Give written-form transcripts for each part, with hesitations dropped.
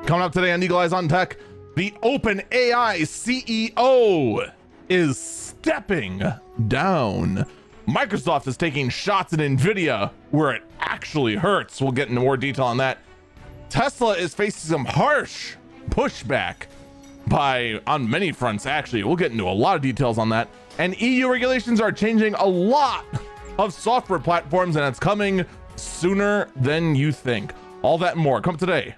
Coming up today on Eagle Eyes on Tech, the OpenAI CEO is stepping down. Microsoft is taking shots at Nvidia where it actually hurts. We'll get into more detail on that. Tesla is facing some harsh pushback on many fronts, actually. We'll get into a lot of details on that. And EU regulations are changing a lot of software platforms, and it's coming sooner than you think. All that and more come today.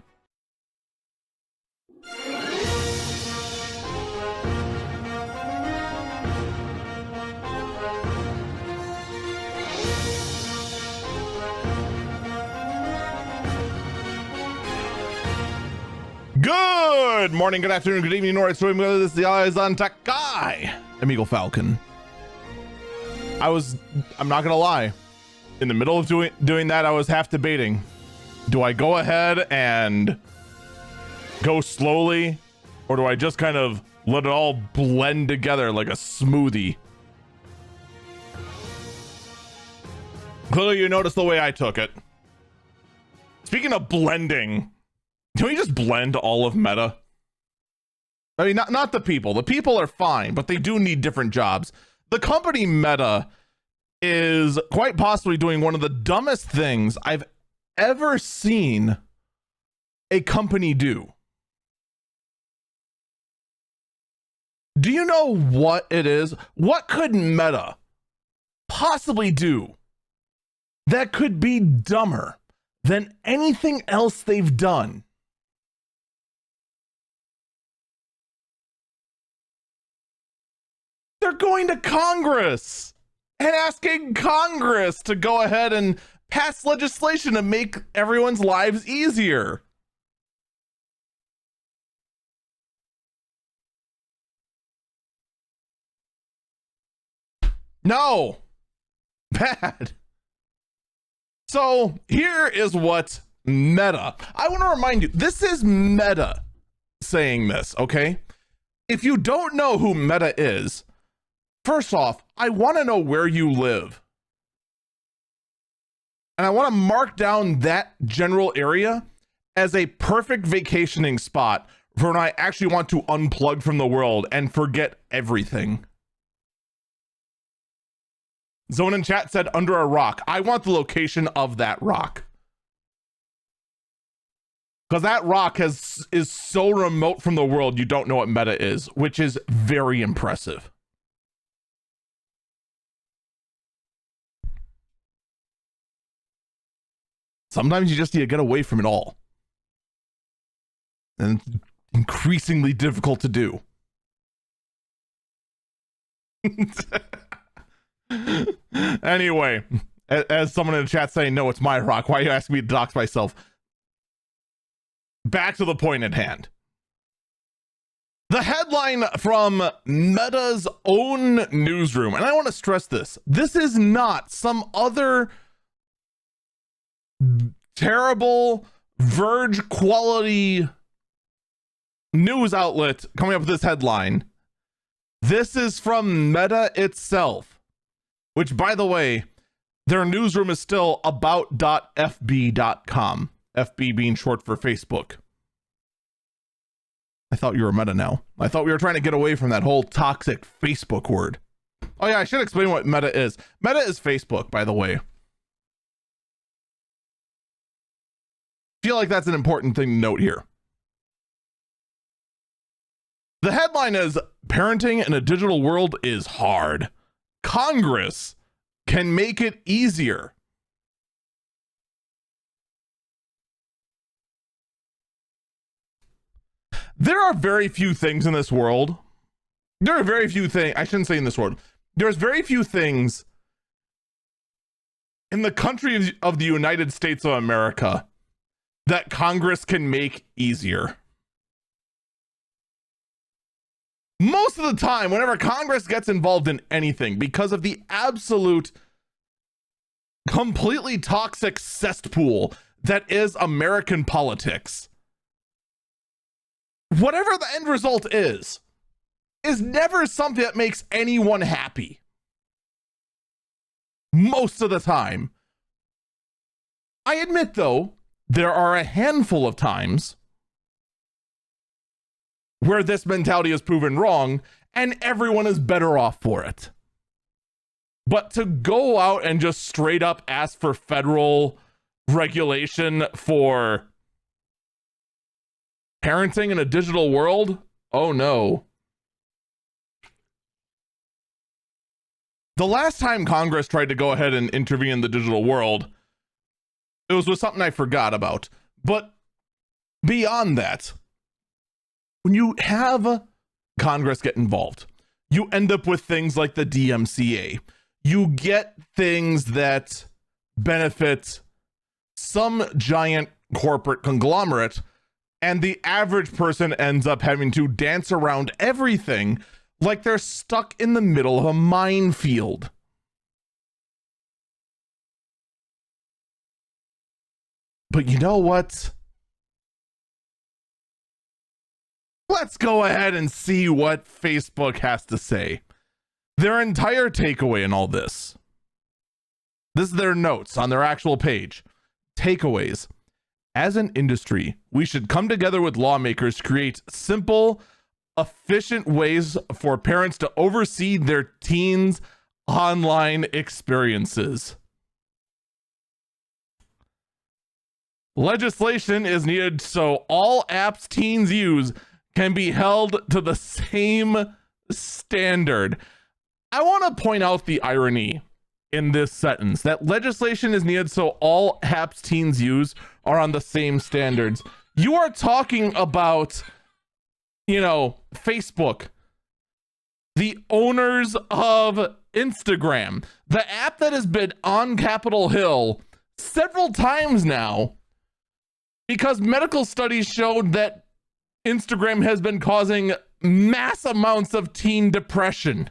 Good morning, good afternoon, good evening, North. So this is the Eyes on Tech guy. I'm Eagle Falcon. I'm not gonna lie, in the middle of doing that, I was half debating. Do I go ahead and go slowly, or do I just kind of let it all blend together like a smoothie? Clearly you noticed the way I took it. Speaking of blending, can we just blend all of Meta? I mean, not the people. The people are fine, but they do need different jobs. The company Meta is quite possibly doing one of the dumbest things I've ever seen a company do. Do you know what it is? What could Meta possibly do that could be dumber than anything else they've done? They're going to Congress and asking Congress to go ahead and pass legislation to make everyone's lives easier. No. Bad. So here is what Meta. I want to remind you, this is Meta saying this, okay? If you don't know who Meta is, first off, I want to know where you live. And I want to mark down that general area as a perfect vacationing spot for when I actually want to unplug from the world and forget everything. Zone in chat said under a rock. I want the location of that rock. Because that rock is so remote from the world, you don't know what Meta is, which is very impressive. Sometimes you just need to get away from it all. And it's increasingly difficult to do. Anyway, as someone in the chat saying, no, it's my rock. Why are you asking me to dox myself? Back to the point at hand. The headline from Meta's own newsroom, and I want to stress this. This is not some other terrible Verge quality news outlet coming up with this headline. This is from Meta itself, which, by the way, their newsroom is still about.fb.com. FB being short for Facebook. I thought you were Meta now. I thought we were trying to get away from that whole toxic Facebook word. Oh yeah, I should explain what Meta is. Meta is Facebook, by the way. Feel like that's an important thing to note here. The headline is, parenting in a digital world is hard. Congress can make it easier. There are very few things in this world. There are very few things, I shouldn't say in this world. There's very few things in the country of the United States of America that Congress can make easier. Most of the time, whenever Congress gets involved in anything, because of the absolute completely toxic cesspool that is American politics, whatever the end result is never something that makes anyone happy. Most of the time. I admit, though, there are a handful of times where this mentality is proven wrong and everyone is better off for it. But to go out and just straight up ask for federal regulation for parenting in a digital world? Oh no. The last time Congress tried to go ahead and intervene in the digital world, it was with something I forgot about. But beyond that, when you have Congress get involved, you end up with things like the DMCA. You get things that benefit some giant corporate conglomerate, and the average person ends up having to dance around everything like they're stuck in the middle of a minefield. But you know what? Let's go ahead and see what Facebook has to say. Their entire takeaway in all this. This is their notes on their actual page. Takeaways. As an industry, we should come together with lawmakers to create simple, efficient ways for parents to oversee their teens' online experiences. Legislation is needed so all apps teens use can be held to the same standard. I want to point out the irony in this sentence, that legislation is needed so all apps teens use are on the same standards. You are talking about, Facebook, the owners of Instagram, the app that has been on Capitol Hill several times now because medical studies showed that Instagram has been causing mass amounts of teen depression.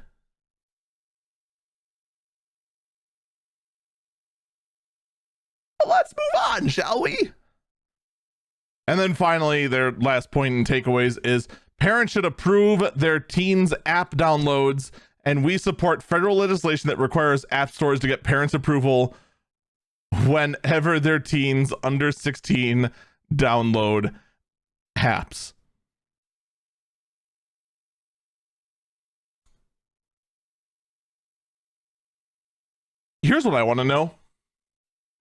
Let's move on, shall we? And then finally, their last point and takeaways is parents should approve their teens' app downloads, and we support federal legislation that requires app stores to get parents' approval whenever their teens under 16 download apps. Here's what I want to know.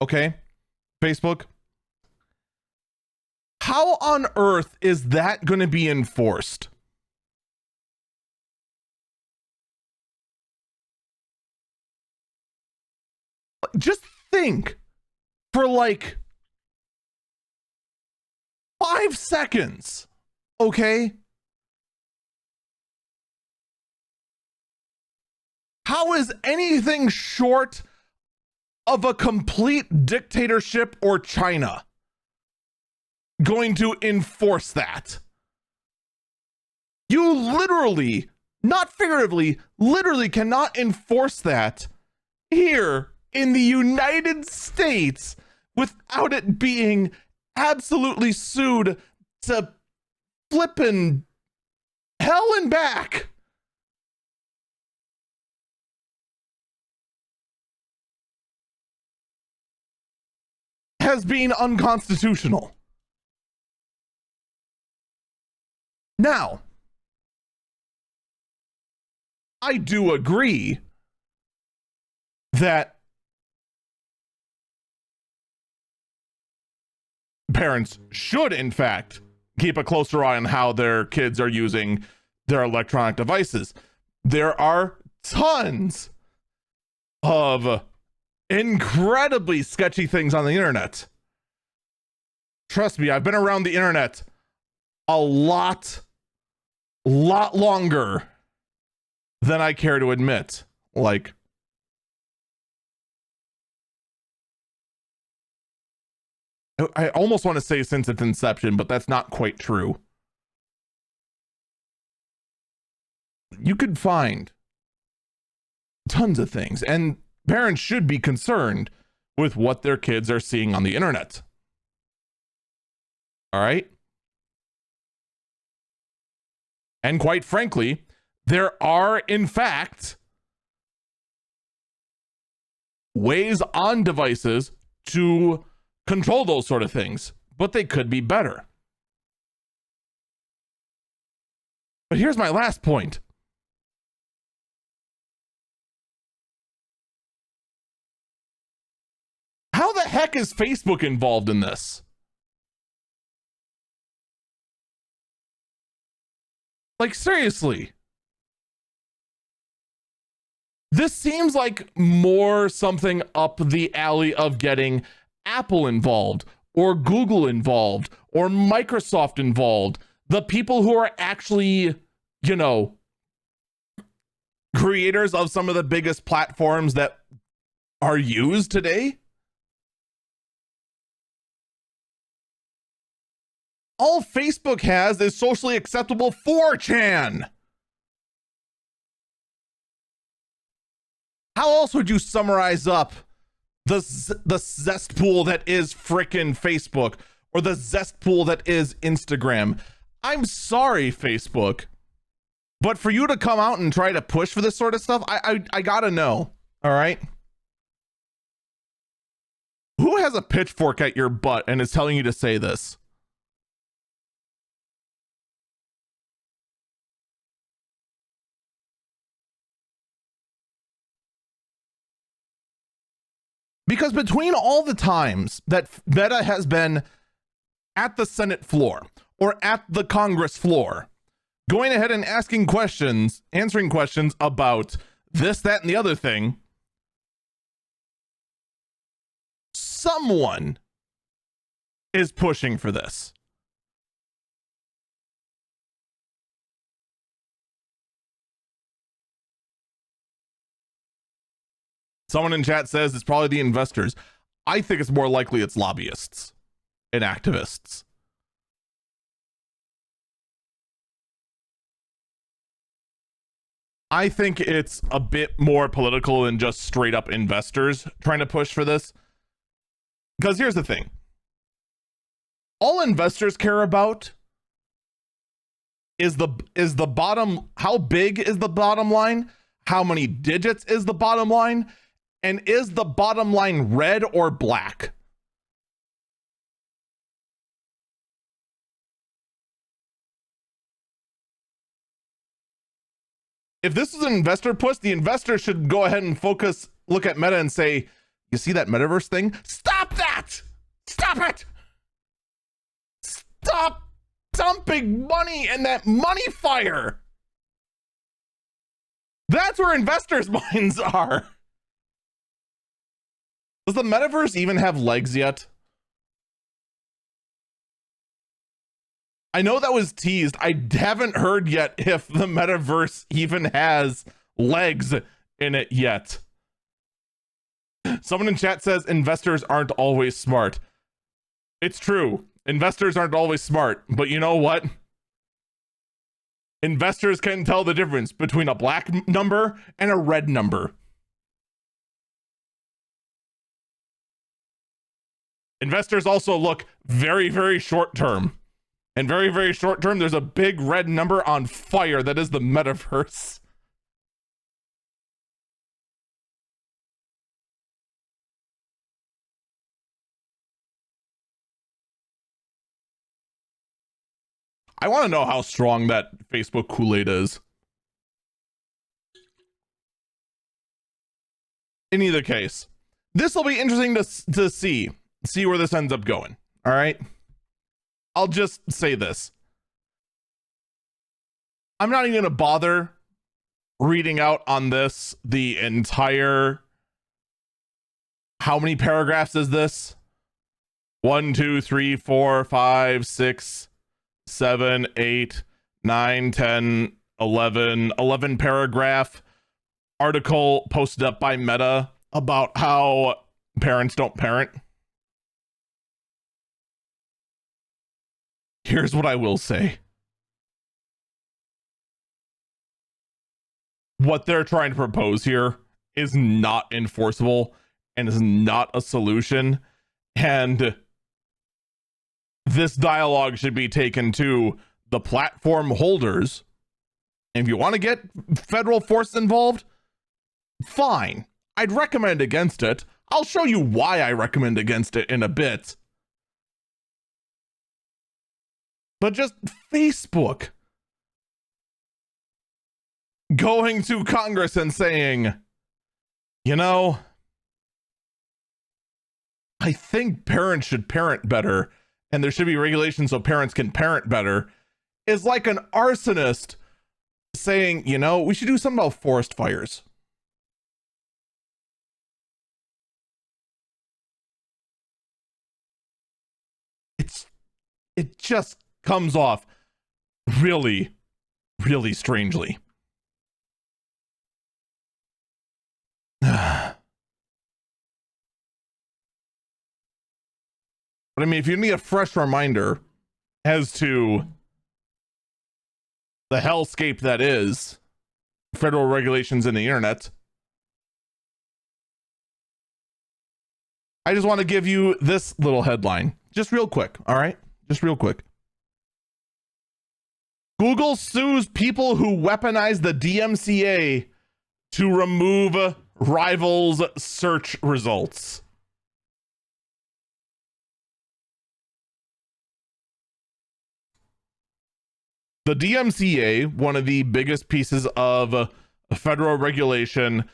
Okay, Facebook. How on earth is that going to be enforced? Just think for like 5 seconds, okay? How is anything short of a complete dictatorship or China going to enforce that? You literally, not figuratively, literally cannot enforce that here in the United States without it being absolutely sued to flippin' hell and back. As being unconstitutional. Now, I do agree that parents should, in fact, keep a closer eye on how their kids are using their electronic devices. There are tons of incredibly sketchy things on the internet. Trust me, I've been around the internet a lot longer than I care to admit. Like, I almost want to say since its inception, but that's not quite true. You could find tons of things, and parents should be concerned with what their kids are seeing on the internet. All right? And quite frankly, there are, in fact, ways on devices to control those sort of things, but they could be better. But here's my last point. How the heck is Facebook involved in this? Like, seriously. This seems like more something up the alley of getting Apple involved, or Google involved, or Microsoft involved. The people who are actually, you know, creators of some of the biggest platforms that are used today. All Facebook has is socially acceptable 4chan. How else would you summarize up the cesspool that is frickin' Facebook, or the cesspool that is Instagram? I'm sorry, Facebook, but for you to come out and try to push for this sort of stuff, I gotta know. All right. Who has a pitchfork at your butt and is telling you to say this? Because between all the times that Meta has been at the Senate floor or at the Congress floor, going ahead and asking questions, answering questions about this, that, and the other thing, someone is pushing for this. Someone in chat says it's probably the investors. I think it's more likely it's lobbyists and activists. I think it's a bit more political than just straight up investors trying to push for this. Because here's the thing. All investors care about is the bottom, how big is the bottom line? How many digits is the bottom line? And is the bottom line red or black? If this is an investor push, the investor should go ahead and focus, look at Meta and say, you see that metaverse thing? Stop that! Stop it! Stop dumping money in that money fire! That's where investors' minds are. Does the metaverse even have legs yet? I know that was teased. I haven't heard yet if the metaverse even has legs in it yet. Someone in chat says investors aren't always smart. It's true. Investors aren't always smart, but you know what? Investors can tell the difference between a black number and a red number. Investors also look very, very short term. And very, very short term, there's a big red number on fire that is the metaverse. I want to know how strong that Facebook Kool-Aid is. In either case, this will be interesting to see where this ends up going. All right. I'll just say this. I'm not even going to bother reading out on this the entire. How many paragraphs is this? 1, 2, 3, 4, 5, 6, 7, 8, 9, 10, 11 paragraph article posted up by Meta about how parents don't parent. Here's what I will say. What they're trying to propose here is not enforceable and is not a solution. And this dialogue should be taken to the platform holders. And if you want to get federal force involved, fine. I'd recommend against it. I'll show you why I recommend against it in a bit. But just Facebook. going to Congress and saying, you know, I think parents should parent better and there should be regulations so parents can parent better, is like an arsonist saying, you know, we should do something about forest fires. It just comes off really, really strangely. But I mean, if you need a fresh reminder as to the hellscape that is federal regulations in the internet, I just want to give you this little headline, just real quick. All right, just real quick. Google sues people who weaponize the DMCA to remove rivals' search results. The DMCA, one of the biggest pieces of federal regulation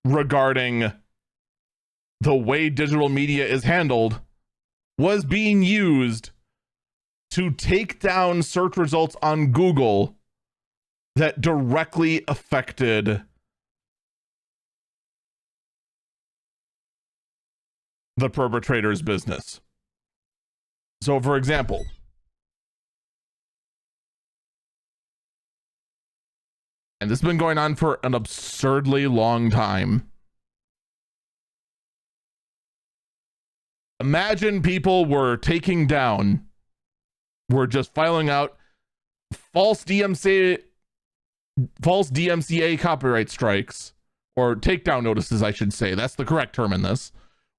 regarding the way digital media is handled, was being used to take down search results on Google that directly affected the perpetrator's business. So, for example, and this has been going on for an absurdly long time. Imagine people were just filing out false DMCA copyright strikes, or takedown notices, I should say. That's the correct term in this.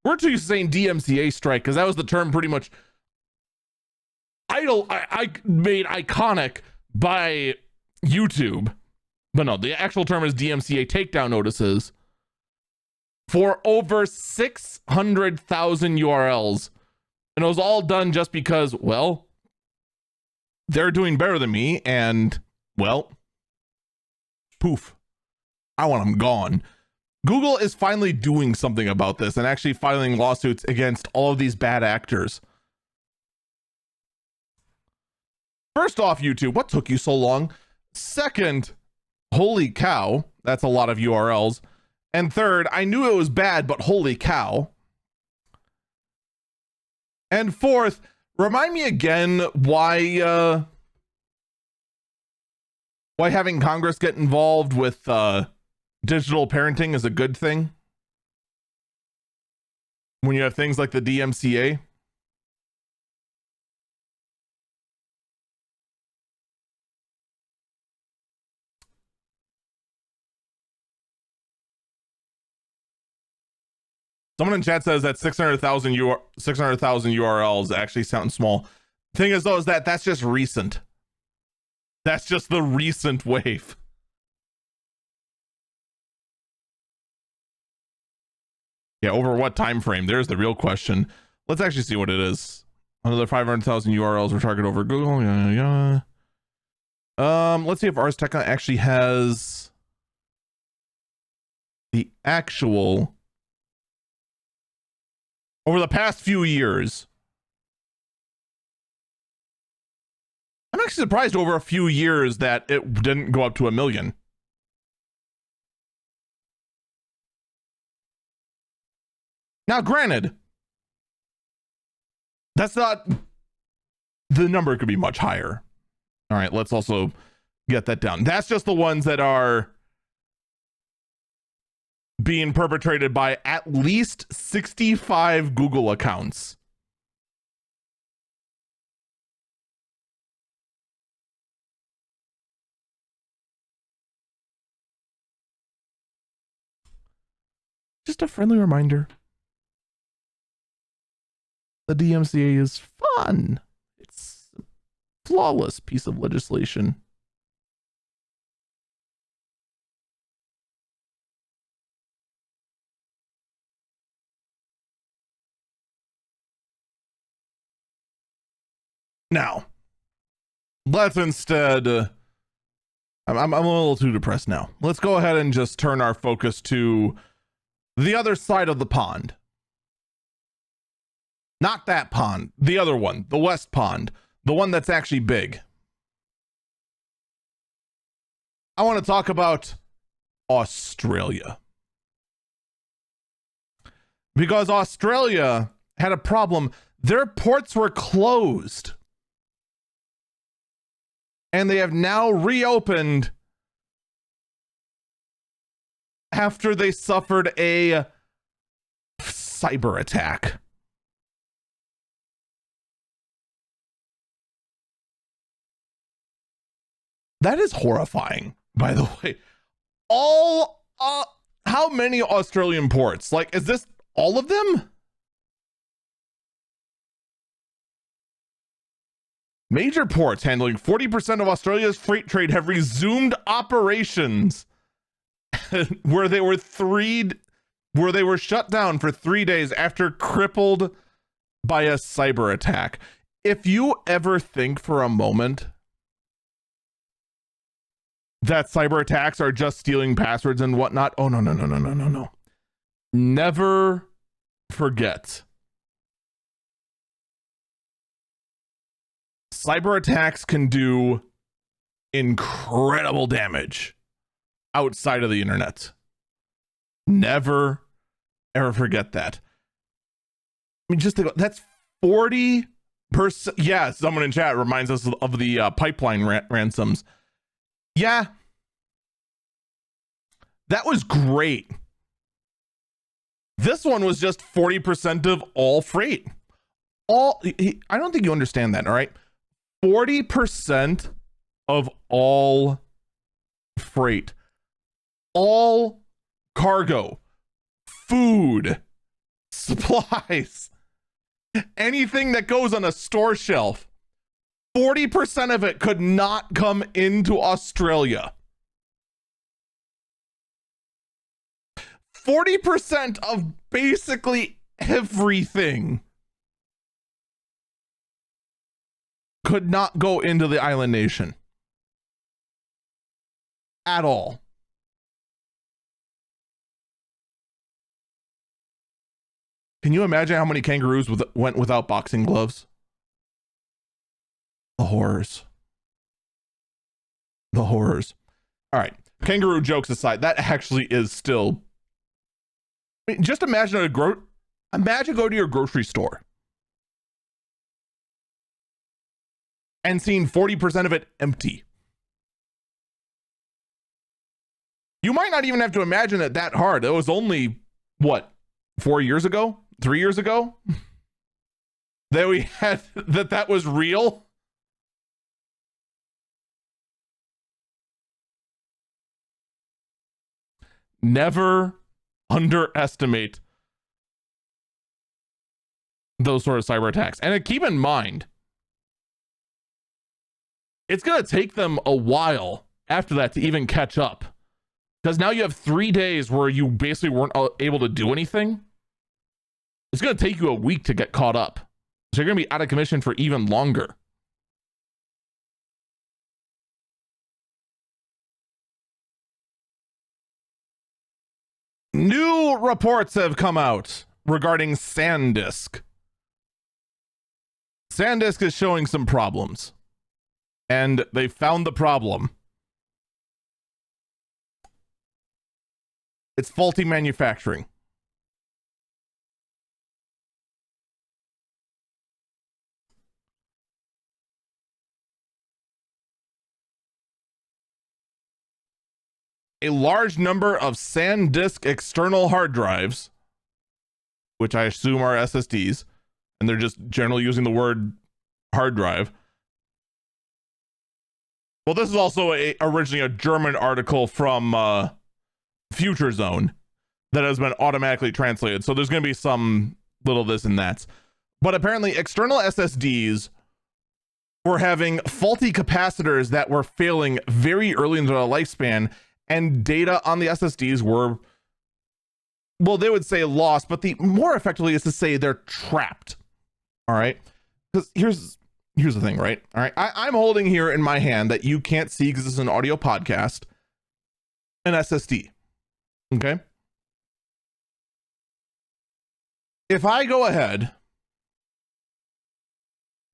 We're too used to saying DMCA strike because that was the term pretty much I made iconic by YouTube. But no, the actual term is DMCA takedown notices for over 600,000 URLs. And it was all done just because, well, they're doing better than me, and, well, poof, I want them gone. Google is finally doing something about this and actually filing lawsuits against all of these bad actors. First off, YouTube, what took you so long? Second, holy cow, that's a lot of URLs. And third, I knew it was bad, but holy cow. And fourth, remind me again why having Congress get involved with digital parenting is a good thing when you have things like the DMCA. Someone in chat says that 600,000 URLs actually sound small. Thing is, though, is that that's just recent. That's just the recent wave. Yeah, over what time frame? There's the real question. Let's actually see what it is. Another 500,000 URLs were targeted over Google. Yeah. Let's see if Ars Technica actually has the actual over the past few years. I'm actually surprised over a few years that it didn't go up to 1 million. Now, granted, that's not, the number could be much higher. All right, let's also get that down. That's just the ones that are being perpetrated by at least 65 Google accounts. Just a friendly reminder. The DMCA is fun. It's a flawless piece of legislation. Now, let's instead I'm a little too depressed now. Let's go ahead and just turn our focus to the other side of the pond. Not that pond, the other one, the West Pond, the one that's actually big. I want to talk about Australia. Because Australia had a problem. Their ports were closed. And they have now reopened after they suffered a cyber attack. That is horrifying, by the way. How many Australian ports? Like, is this all of them? Major ports handling 40% of Australia's freight trade have resumed operations where they were shut down for 3 days after crippled by a cyber attack. If you ever think for a moment that cyber attacks are just stealing passwords and whatnot, oh no. Never forget. Cyber attacks can do incredible damage outside of the internet. Never, ever forget that. I mean, just think, that's 40%. Yeah, someone in chat reminds us of the pipeline ransoms. Yeah. That was great. This one was just 40% of all freight. I don't think you understand that, all right? 40% of all freight, all cargo, food, supplies, anything that goes on a store shelf, 40% of it could not come into Australia. 40% of basically everything could not go into the island nation at all. Can you imagine how many kangaroos went without boxing gloves? The horrors. The horrors. All right. Kangaroo jokes aside, that actually is still. I mean, just imagine imagine go to your grocery store and seeing 40% of it empty. You might not even have to imagine it that hard. It was only, what, 4 years ago? 3 years ago? That we had, that was real? Never underestimate those sort of cyber attacks. And keep in mind, it's going to take them a while after that to even catch up. Because now you have 3 days where you basically weren't able to do anything. It's going to take you a week to get caught up. So you're going to be out of commission for even longer. New reports have come out regarding SanDisk. SanDisk is showing some problems. And they found the problem. It's faulty manufacturing. A large number of SanDisk external hard drives, which I assume are SSDs, and they're just generally using the word hard drive. Well, this is also originally a German article from Future Zone that has been automatically translated. So there's going to be some little this and that. But apparently external SSDs were having faulty capacitors that were failing very early in their lifespan, and data on the SSDs were, well, they would say lost, but the more effectively is to say they're trapped. All right. Because here's the thing, right? All right. I'm holding here in my hand that you can't see because this is an audio podcast, an SSD. Okay. If I go ahead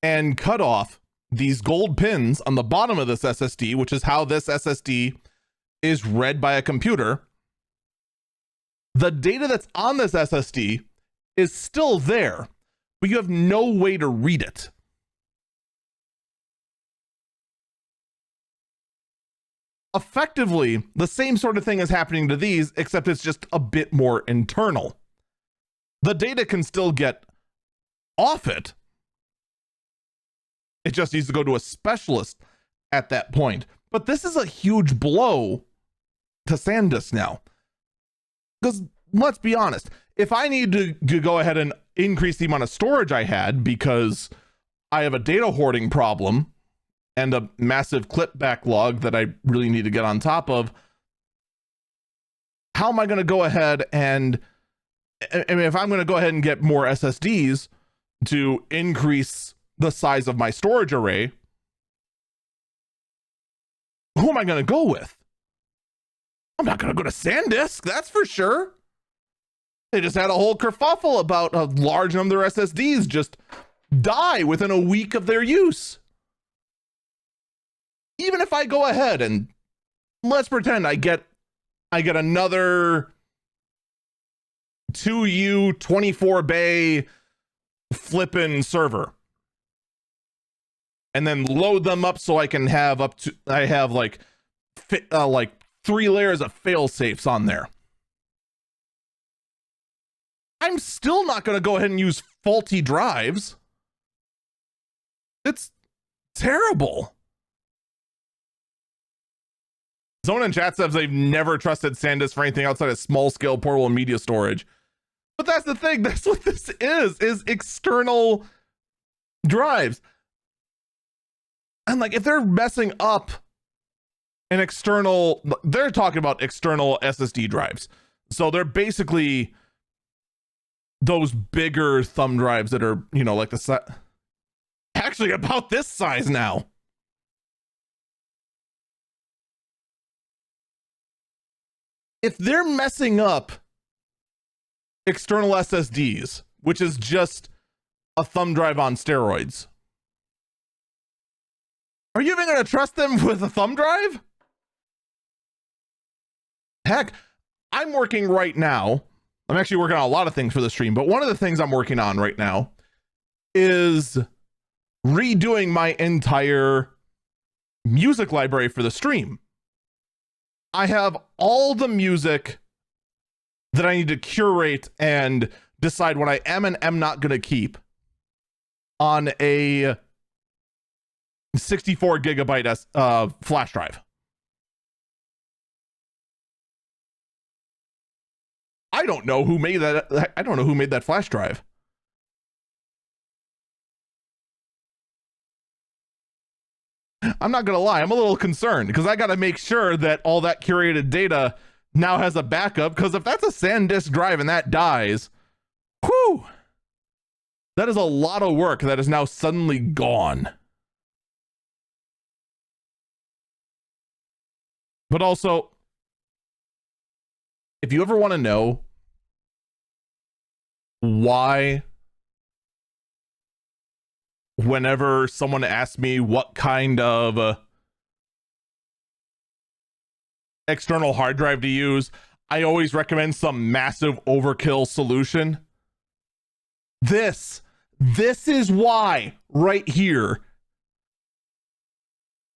and cut off these gold pins on the bottom of this SSD, which is how this SSD is read by a computer, the data that's on this SSD is still there, but you have no way to read it. Effectively, the same sort of thing is happening to these, except it's just a bit more internal. The data can still get off it. It just needs to go to a specialist at that point. But this is a huge blow to SanDisk now. Because let's be honest, if I need to go ahead and increase the amount of storage I had because I have a data hoarding problem and a massive clip backlog that I really need to get on top of, how am I going to go ahead and, I mean, if I'm going to go ahead and get more SSDs to increase the size of my storage array, who am I going to go with? I'm not going to go to SanDisk, that's for sure. They just had a whole kerfuffle about a large number of SSDs just die within a week of their use. Even if I go ahead and let's pretend I get another 2U 24 bay flippin' server and then load them up so I can have like 3 layers of fail safes on there. I'm still not going to go ahead and use faulty drives. It's terrible. Zone in chat says they've never trusted SanDisk for anything outside of small scale portable media storage. But that's the thing. That's what this is external drives. And like, if they're messing up an external, they're talking about external SSD drives. So they're basically those bigger thumb drives that are, you know, like the set, actually about this size now. If they're messing up external SSDs, which is just a thumb drive on steroids, are you even going to trust them with a thumb drive? Heck, I'm working right now. I'm actually working on a lot of things for the stream, but one of the things I'm working on right now is redoing my entire music library for the stream. I have all the music that I need to curate and decide what I am and am not going to keep on a 64 gigabyte flash drive. I don't know who made that. I don't know who made that flash drive. I'm not going to lie. I'm a little concerned because I got to make sure that all that curated data now has a backup, because if that's a SanDisk drive and that dies, whew, that is a lot of work that is now suddenly gone. But also, if you ever want to know why, whenever someone asks me what kind of external hard drive to use, I always recommend some massive overkill solution. This is why right here.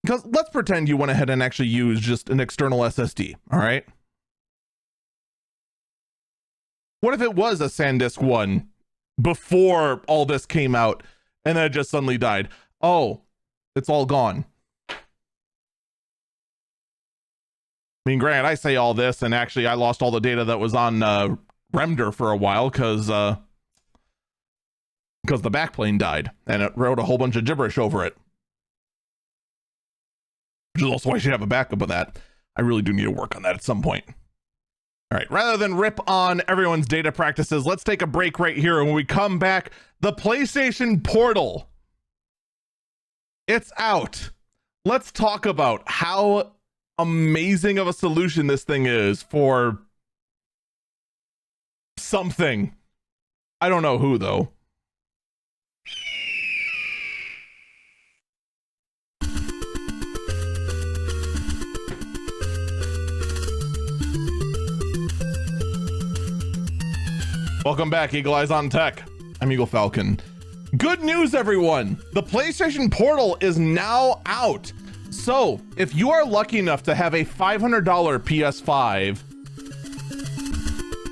Because let's pretend you went ahead and actually used just an external SSD, all right? What if it was a SanDisk one before all this came out and then it just suddenly died? Oh, it's all gone. I mean, granted, I say all this, and actually I lost all the data that was on Remder for a while because the backplane died and it wrote a whole bunch of gibberish over it. Which is also why I should have a backup of that. I really do need to work on that at some point. All right, rather than rip on everyone's data practices, let's take a break right here. And when we come back, the PlayStation Portal It's out. Let's talk about how amazing of a solution this thing is for something. I don't know who, though. Welcome back, Eagle Eyes on Tech. I'm Eagle Falcon. Good news, everyone. The PlayStation Portal is now out. So, if you are lucky enough to have a $500 PS5,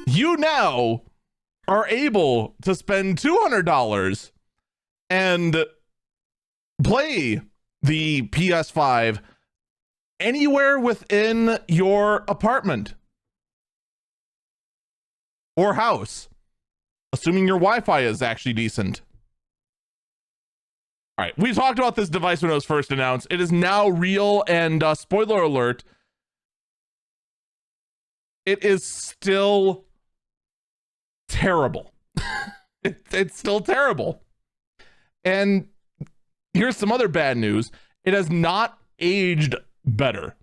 you now are able to spend $200 and play the PS5 anywhere within your apartment or house, assuming your Wi-Fi is actually decent. All right, we talked about this device when it was first announced. It is now real, and spoiler alert, it is still terrible. It's still terrible. And here's some other bad news. It has not aged better.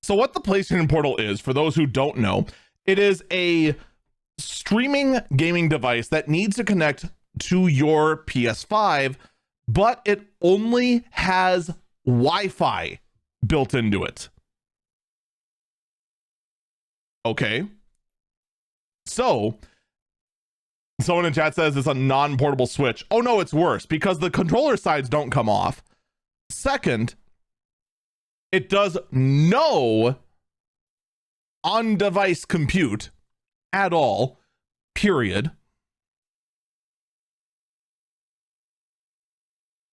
So what the PlayStation Portal is, for those who don't know, it is a streaming gaming device that needs to connect to your PS5, but it only has Wi-Fi built into it. Okay. So, someone in chat says it's a non-portable Switch. Oh no, it's worse because the controller sides don't come off. Second, it does no on-device compute at all, period.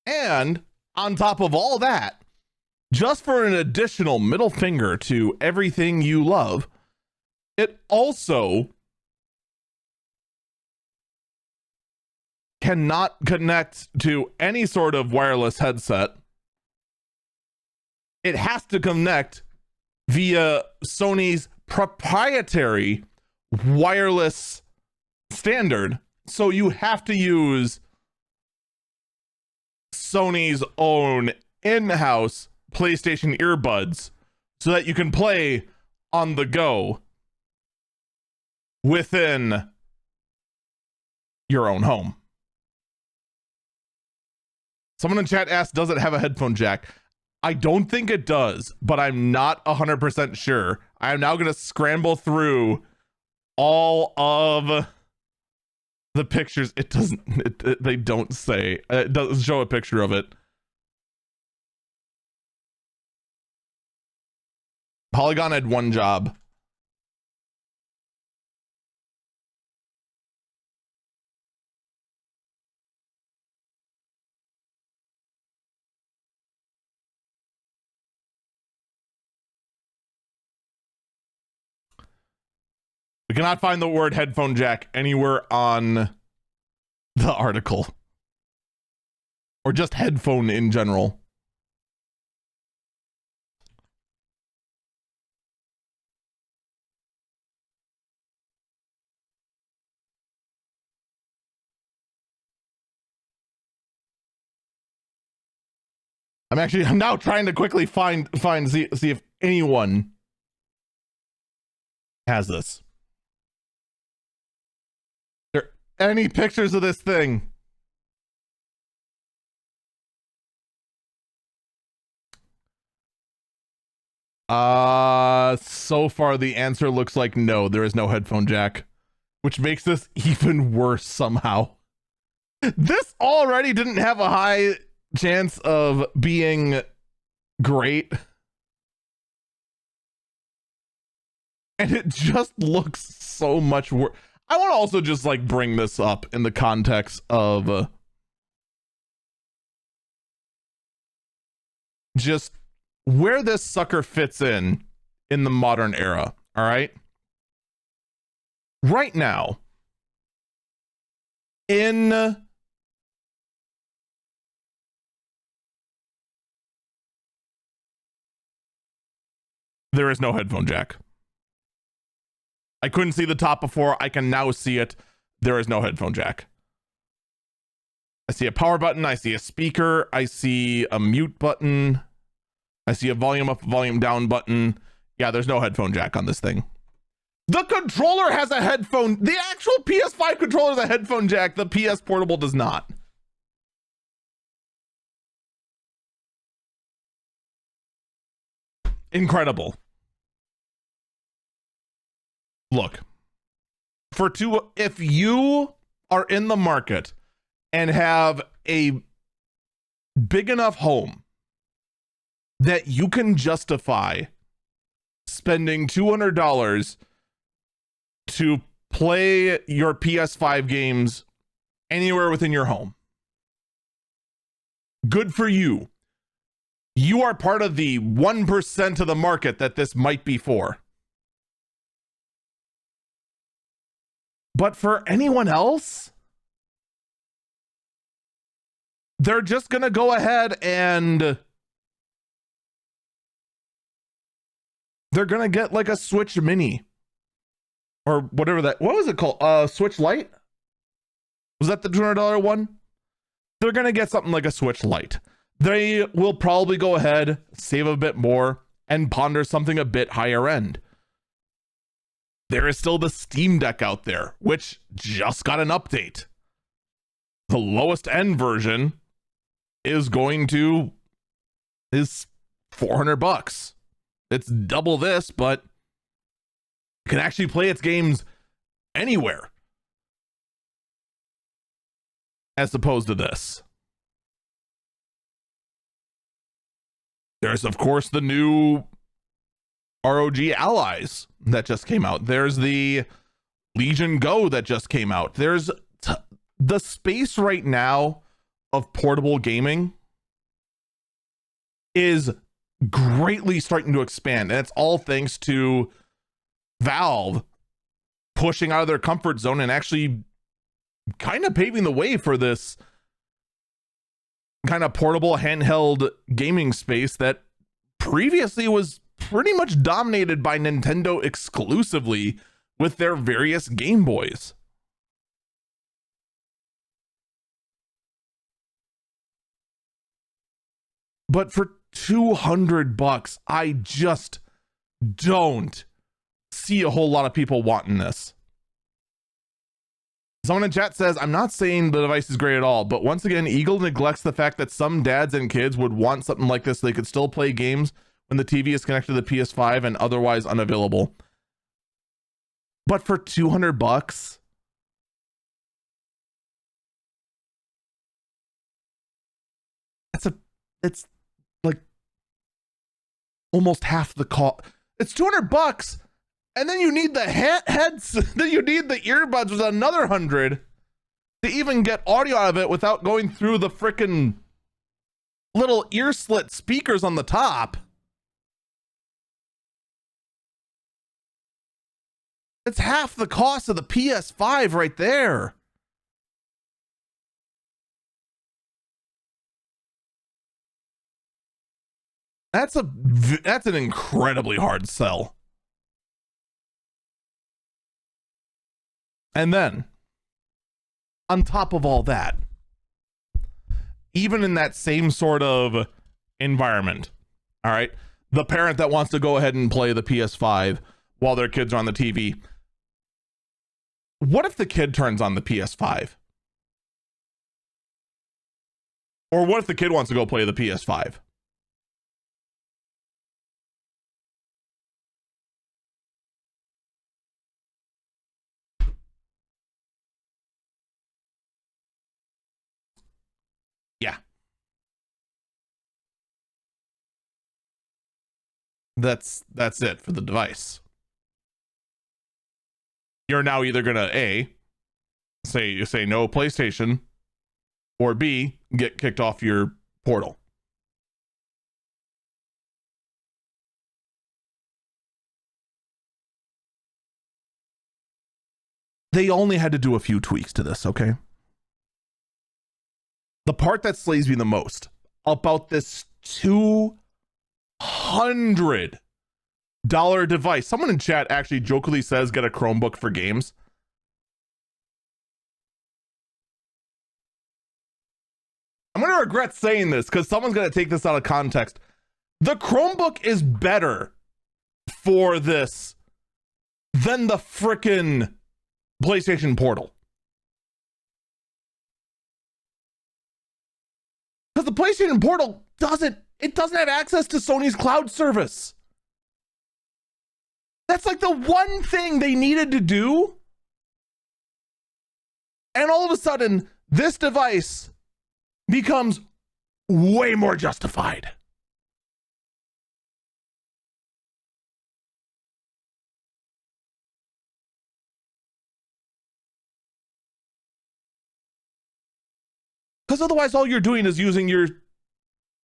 And on top of all that, just for an additional middle finger to everything you love, it also cannot connect to any sort of wireless headset. It has to connect via Sony's proprietary wireless standard. So you have to use Sony's own in-house PlayStation earbuds so that you can play on the go within your own home. Someone in chat asked, does it have a headphone jack? I don't think it does, but I'm not 100% sure. I'm now going to scramble through all of the pictures. It doesn't, they don't say, it doesn't show a picture of it. Polygon had one job. We cannot find the word headphone jack anywhere on the article, or just headphone in general. I'm now trying to quickly see if anyone has this. There any pictures of this thing? So far the answer looks like no, there is no headphone jack, which makes this even worse somehow. This already didn't have a high chance of being great, and it just looks so much worse. I want to also just like bring this up in the context of just where this sucker fits in the modern era. All right, right now in there is no headphone jack. I couldn't see the top before. I can now see it. There is no headphone jack. I see a power button. I see a speaker. I see a mute button. I see a volume up, volume down button. Yeah, there's no headphone jack on this thing. The controller has a headphone. The actual PS5 controller has a headphone jack. The PS Portable does not. Incredible. Look, if you are in the market and have a big enough home that you can justify spending $200 to play your PS5 games anywhere within your home, good for you. You are part of the 1% of the market that this might be for. But for anyone else, they're just going to go ahead and they're going to get like a Switch Mini or whatever that, what was it called? Switch Lite? Was that the $200 one? They're going to get something like a Switch Lite. They will probably go ahead, save a bit more, and ponder something a bit higher end. There is still the Steam Deck out there, which just got an update. The lowest end version is $400. It's double this, but you can actually play its games anywhere as opposed to this. There's, of course, the new ROG Allies that just came out. There's the Legion Go that just came out. There's the space right now of portable gaming is greatly starting to expand. And it's all thanks to Valve pushing out of their comfort zone and actually kind of paving the way for this kind of portable handheld gaming space that previously was pretty much dominated by Nintendo exclusively with their various Game Boys. But for $200, I just don't see a whole lot of people wanting this. Someone in chat says, I'm not saying the device is great at all, but once again, Eagle neglects the fact that some dads and kids would want something like this so they could still play games when the TV is connected to the PS5 and otherwise unavailable. But for $200, it's like almost half the cost. It's $200, and then you need the heads. Then you need the earbuds with another 100 to even get audio out of it without going through the frickin' little ear slit speakers on the top. It's half the cost of the PS5 right there. That's an incredibly hard sell. And then, on top of all that, even in that same sort of environment, all right, the parent that wants to go ahead and play the PS5 while their kids are on the TV, what if the kid turns on the PS5? Or what if the kid wants to go play the PS5? Yeah. That's it for the device. You're now either gonna say no PlayStation, or B, get kicked off your portal. They only had to do a few tweaks to this, okay? The part that slays me the most about this $200 device. Someone in chat actually jokingly says get a Chromebook for games. I'm going to regret saying this because someone's going to take this out of context. The Chromebook is better for this than the frickin' PlayStation Portal. Because the PlayStation Portal doesn't have access to Sony's cloud service. That's like the one thing they needed to do. And all of a sudden, this device becomes way more justified. Because otherwise, all you're doing is using your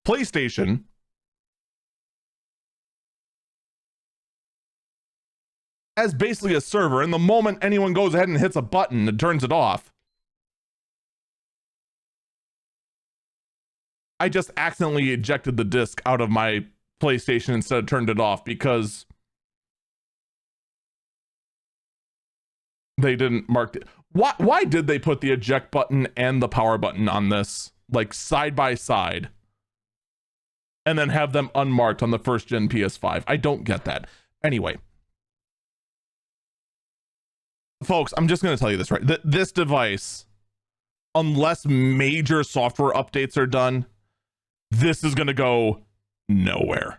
PlayStation as basically a server. And the moment anyone goes ahead and hits a button, it turns it off. I just accidentally ejected the disc out of my PlayStation instead of turned it off because they didn't mark it. Why did they put the eject button and the power button on this, like side by side, and then have them unmarked on the first gen PS5? I don't get that. Anyway, folks, I'm just going to tell you this, right? This device, unless major software updates are done, this is going to go nowhere.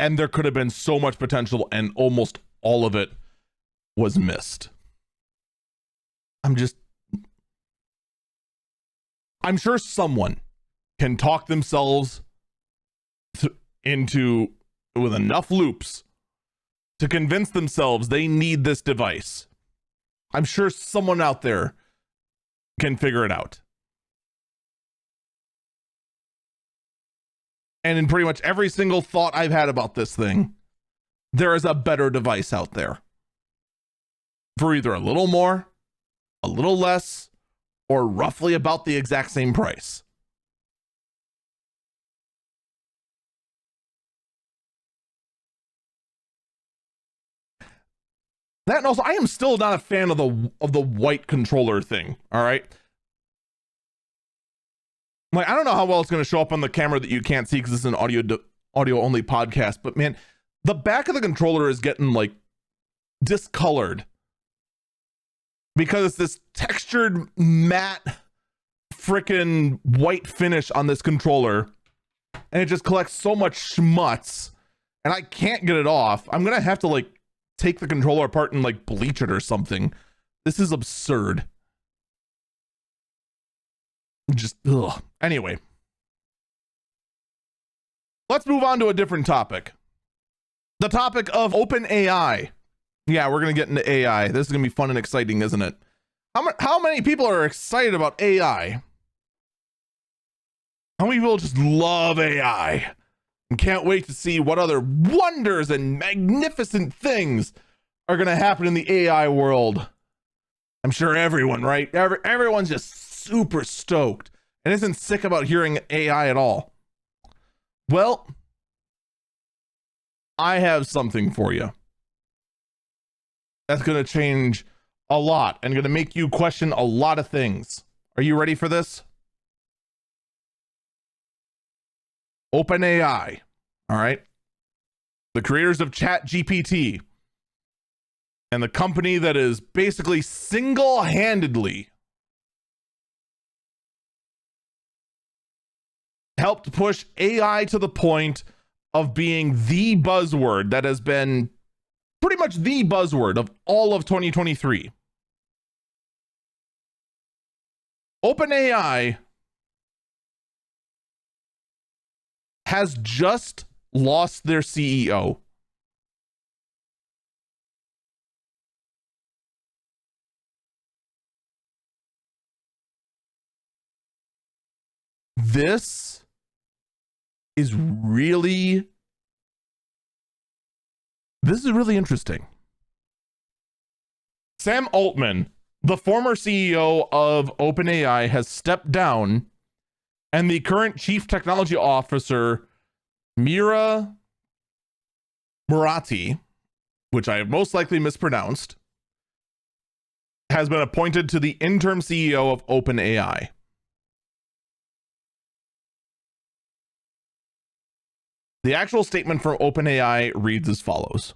And there could have been so much potential, and almost all of it was missed. I'm sure someone can talk themselves into with enough loops to convince themselves they need this device. I'm sure someone out there can figure it out. And in pretty much every single thought I've had about this thing, there is a better device out there for either a little more, a little less, or roughly about the exact same price. That, and also, I am still not a fan of the white controller thing. All right. Like, I don't know how well it's going to show up on the camera that you can't see because it's an audio only podcast, but man, the back of the controller is getting like discolored because it's this textured matte freaking white finish on this controller, and it just collects so much schmutz, and I can't get it off. I'm going to have to like take the controller apart and like bleach it or something. This is absurd. Just, ugh. Anyway, let's move on to a different topic. The topic of OpenAI. Yeah, we're going to get into AI. This is going to be fun and exciting, isn't it? How many people are excited about AI? How many people just love AI and can't wait to see what other wonders and magnificent things are going to happen in the AI world? I'm sure everyone, right? Everyone's just super stoked and isn't sick about hearing AI at all. Well, I have something for you that's going to change a lot and going to make you question a lot of things. Are you ready for this? OpenAI, all right? The creators of ChatGPT and the company that is basically single-handedly helped push AI to the point of being the buzzword that has been pretty much the buzzword of all of 2023. OpenAI has just lost their CEO. This is really interesting. Sam Altman, the former CEO of OpenAI, has stepped down, and the current chief technology officer, Mira Murati, which I have most likely mispronounced, has been appointed to the interim CEO of OpenAI. The actual statement from OpenAI reads as follows.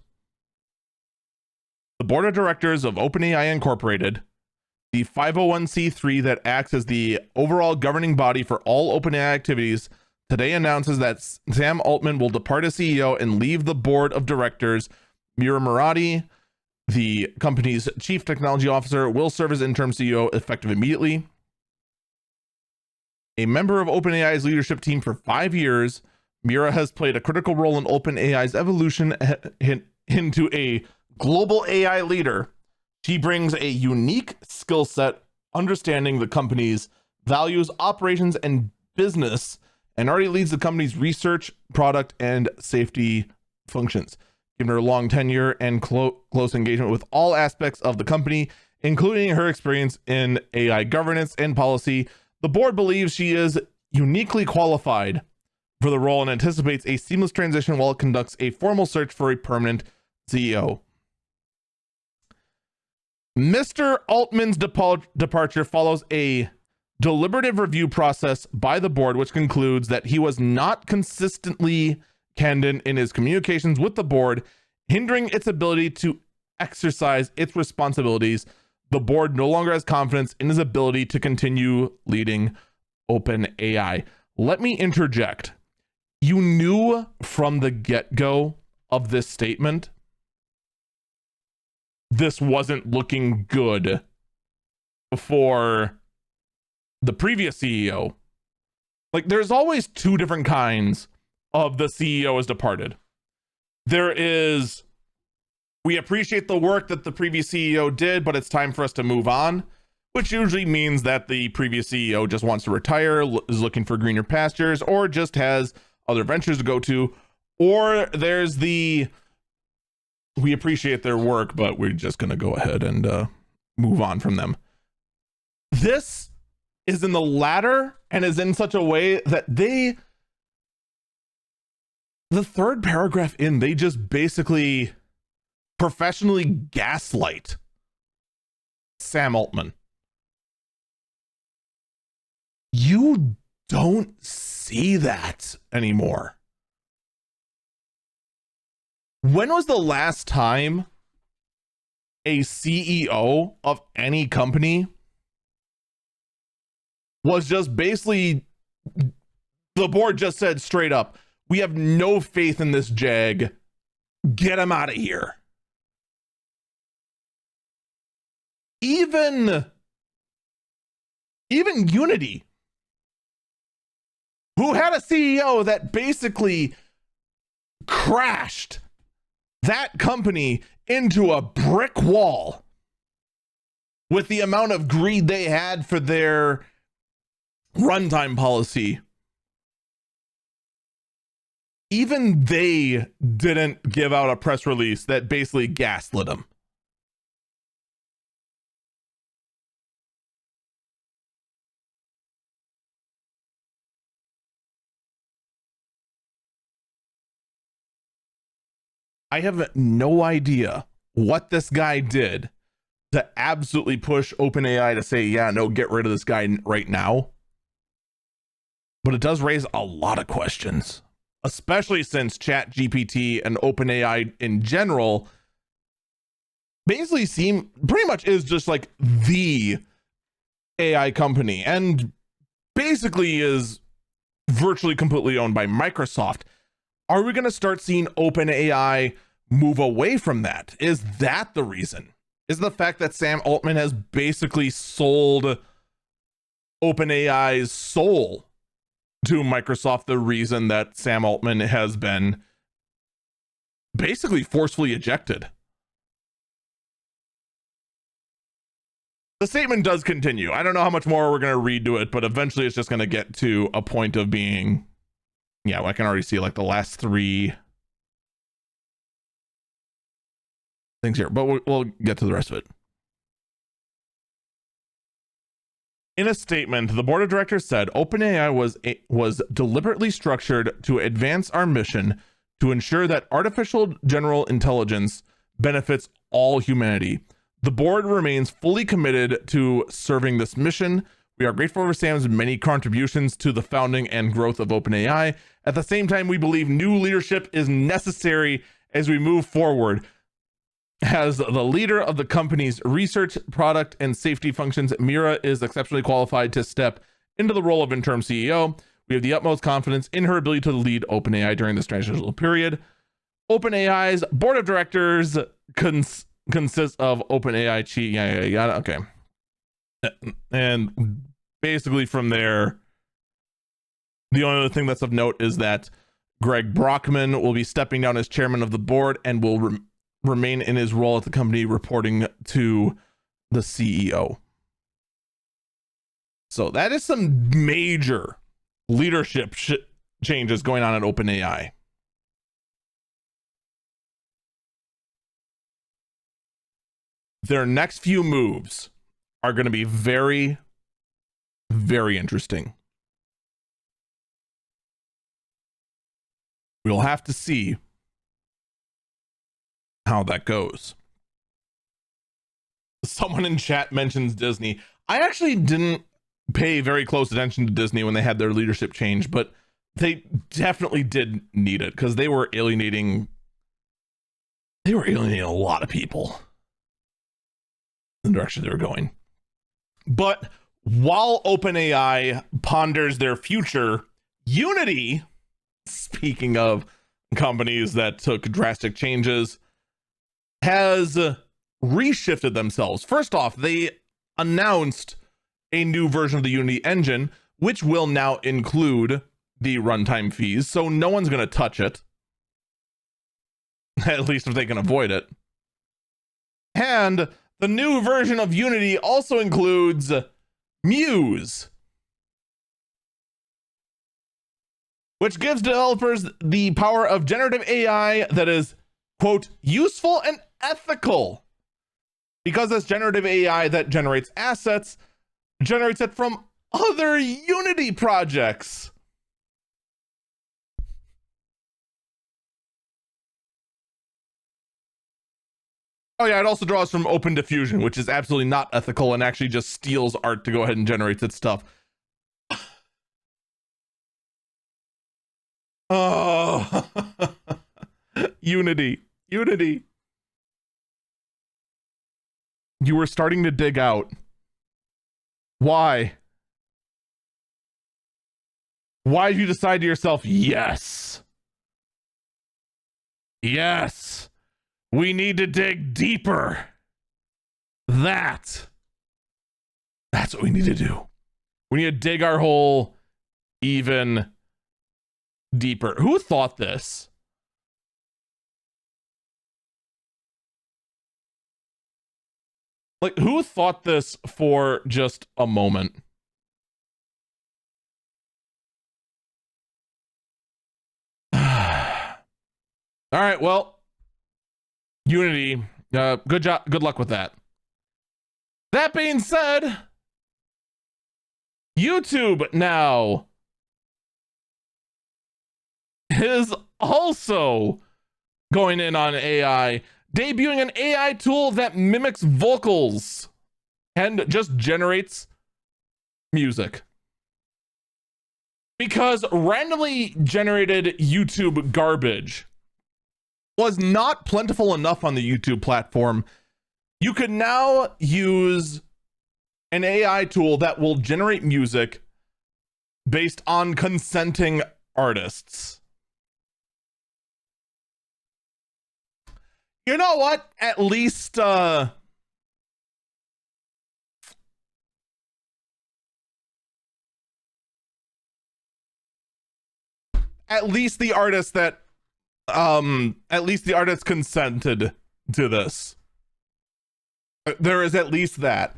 The board of directors of OpenAI Incorporated, the 501c3 that acts as the overall governing body for all OpenAI activities, today announces that Sam Altman will depart as CEO and leave the board of directors. Mira Murati, the company's chief technology officer, will serve as interim CEO effective immediately. A member of OpenAI's leadership team for 5 years, Mira has played a critical role in OpenAI's evolution into a global AI leader. She brings a unique skill set, understanding the company's values, operations, and business, and already leads the company's research, product, and safety functions. Given her long tenure and close engagement with all aspects of the company, including her experience in AI governance and policy, the board believes she is uniquely qualified for the role and anticipates a seamless transition while it conducts a formal search for a permanent CEO. Mr. Altman's departure follows a deliberative review process by the board, which concludes that he was not consistently candid in his communications with the board, hindering its ability to exercise its responsibilities. The board no longer has confidence in his ability to continue leading OpenAI. Let me interject. You knew from the get-go of this statement this wasn't looking good for the previous CEO. Like, there's always two different kinds of the CEO has departed. There is, we appreciate the work that the previous CEO did, but it's time for us to move on, which usually means that the previous CEO just wants to retire, is looking for greener pastures, or just has other ventures to go to. Or there's the, we appreciate their work, but we're just going to go ahead and move on from them. This is in the latter and is in such a way that the third paragraph in, they just basically professionally gaslight Sam Altman. You don't see that anymore. When was the last time a CEO of any company was just basically, the board just said straight up, we have no faith in this jag, get him out of here? Even Unity, who had a CEO that basically crashed that company into a brick wall with the amount of greed they had for their runtime policy, even they didn't give out a press release that basically gaslit them. I have no idea what this guy did to absolutely push OpenAI to say, yeah, no, get rid of this guy right now. But it does raise a lot of questions, especially since ChatGPT and OpenAI in general basically seem pretty much is just like the AI company and basically is virtually completely owned by Microsoft. Are we going to start seeing OpenAI move away from that? Is that the reason? Is the fact that Sam Altman has basically sold OpenAI's soul to Microsoft the reason that Sam Altman has been basically forcefully ejected? The statement does continue. I don't know how much more we're going to read to it, but eventually it's just going to get to a point of being, yeah, I can already see like the last three things here, but we'll get to the rest of it. In a statement, the board of directors said OpenAI was deliberately structured to advance our mission to ensure that artificial general intelligence benefits all humanity. The board remains fully committed to serving this mission. We are grateful for Sam's many contributions to the founding and growth of OpenAI. At the same time, we believe new leadership is necessary as we move forward. As the leader of the company's research, product, and safety functions, Mira is exceptionally qualified to step into the role of interim CEO. We have the utmost confidence in her ability to lead OpenAI during this transitional period. OpenAI's board of directors consists of OpenAI chief. Okay. And basically from there, the only other thing that's of note is that Greg Brockman will be stepping down as chairman of the board and will remain in his role at the company, reporting to the CEO. So that is some major leadership changes going on at OpenAI. Their next few moves are going to be very, very interesting. We'll have to see how that goes. Someone in chat mentions Disney. I actually didn't pay very close attention to Disney when they had their leadership change, but they definitely did need it because they were alienating a lot of people in the direction they were going. But while OpenAI ponders their future, Unity, speaking of companies that took drastic changes, has reshifted themselves. First off, they announced a new version of the Unity engine, which will now include the runtime fees, so no one's going to touch it. At least if they can avoid it. And the new version of Unity also includes Muse, which gives developers the power of generative AI that is, quote, useful and ethical. Because this generative AI that generates assets generates it from other Unity projects. Oh yeah, it also draws from Open Diffusion, which is absolutely not ethical and actually just steals art to go ahead and generate its stuff. Oh, Unity. You were starting to dig out. Why? Why did you decide to yourself, yes, we need to dig deeper? That's what we need to do. We need to dig our hole even deeper. Who thought this? Like, who thought this for just a moment? All right, well, Unity, good job, good luck with that. That being said, YouTube now is also going in on AI, debuting an AI tool that mimics vocals and just generates music. Because randomly generated YouTube garbage was not plentiful enough on the YouTube platform, you can now use an AI tool that will generate music based on consenting artists. You know what? At least the artist that at least the artist consented to this. There is at least that.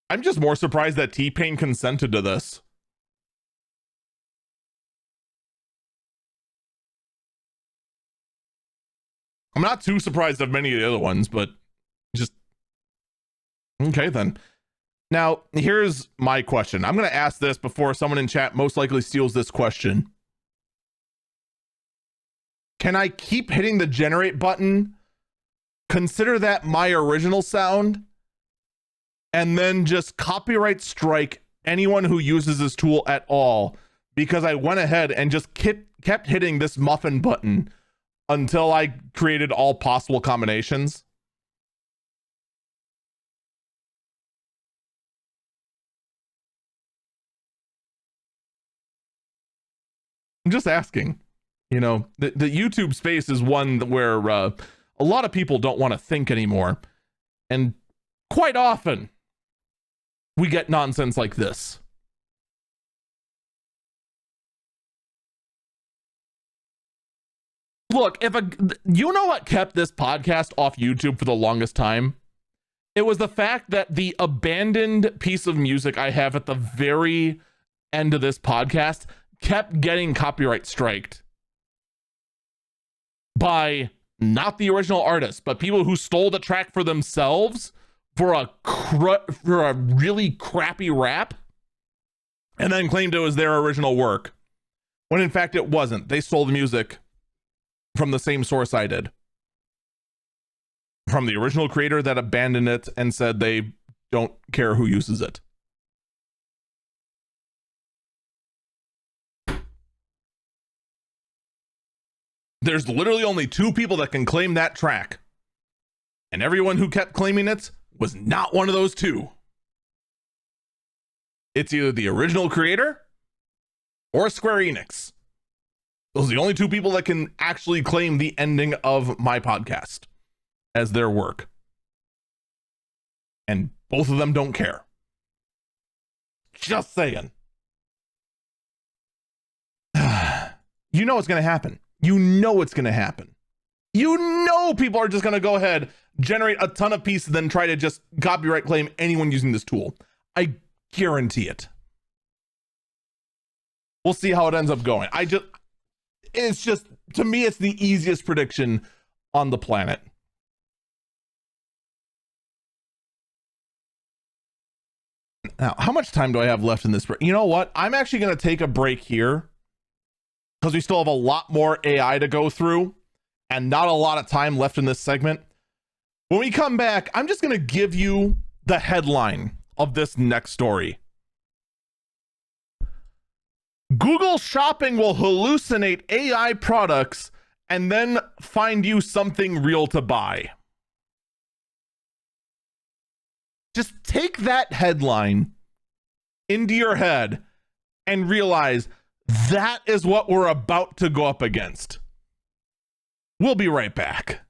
I'm just more surprised that T-Pain consented to this. I'm not too surprised of many of the other ones, but just okay then. Now, here's my question. I'm going to ask this before someone in chat most likely steals this question. Can I keep hitting the generate button, consider that my original sound, and then just copyright strike anyone who uses this tool at all because I went ahead and just kept hitting this muffin button until I created all possible combinations? I'm just asking. You know, the YouTube space is one where a lot of people don't want to think anymore. And quite often, we get nonsense like this. Look, you know what kept this podcast off YouTube for the longest time? It was the fact that the abandoned piece of music I have at the very end of this podcast kept getting copyright striked by not the original artist, but people who stole the track for themselves for a really crappy rap and then claimed it was their original work, when in fact it wasn't. They stole the music from the same source I did, from the original creator that abandoned it and said they don't care who uses it. There's literally only 2 people that can claim that track, and everyone who kept claiming it was not one of those 2. It's either the original creator or Square Enix. Those are the only 2 people that can actually claim the ending of my podcast as their work. And both of them don't care. Just saying. You know what's going to happen. You know it's going to happen. You know people are just going to go ahead, generate a ton of pieces, then try to just copyright claim anyone using this tool. I guarantee it. We'll see how it ends up going. It's just, to me, it's the easiest prediction on the planet. Now, how much time do I have left in this break? You know what? I'm actually going to take a break here because we still have a lot more AI to go through and not a lot of time left in this segment. When we come back, I'm just going to give you the headline of this next story. Google Shopping will hallucinate AI products and then find you something real to buy. Just take that headline into your head and realize that is what we're about to go up against. We'll be right back.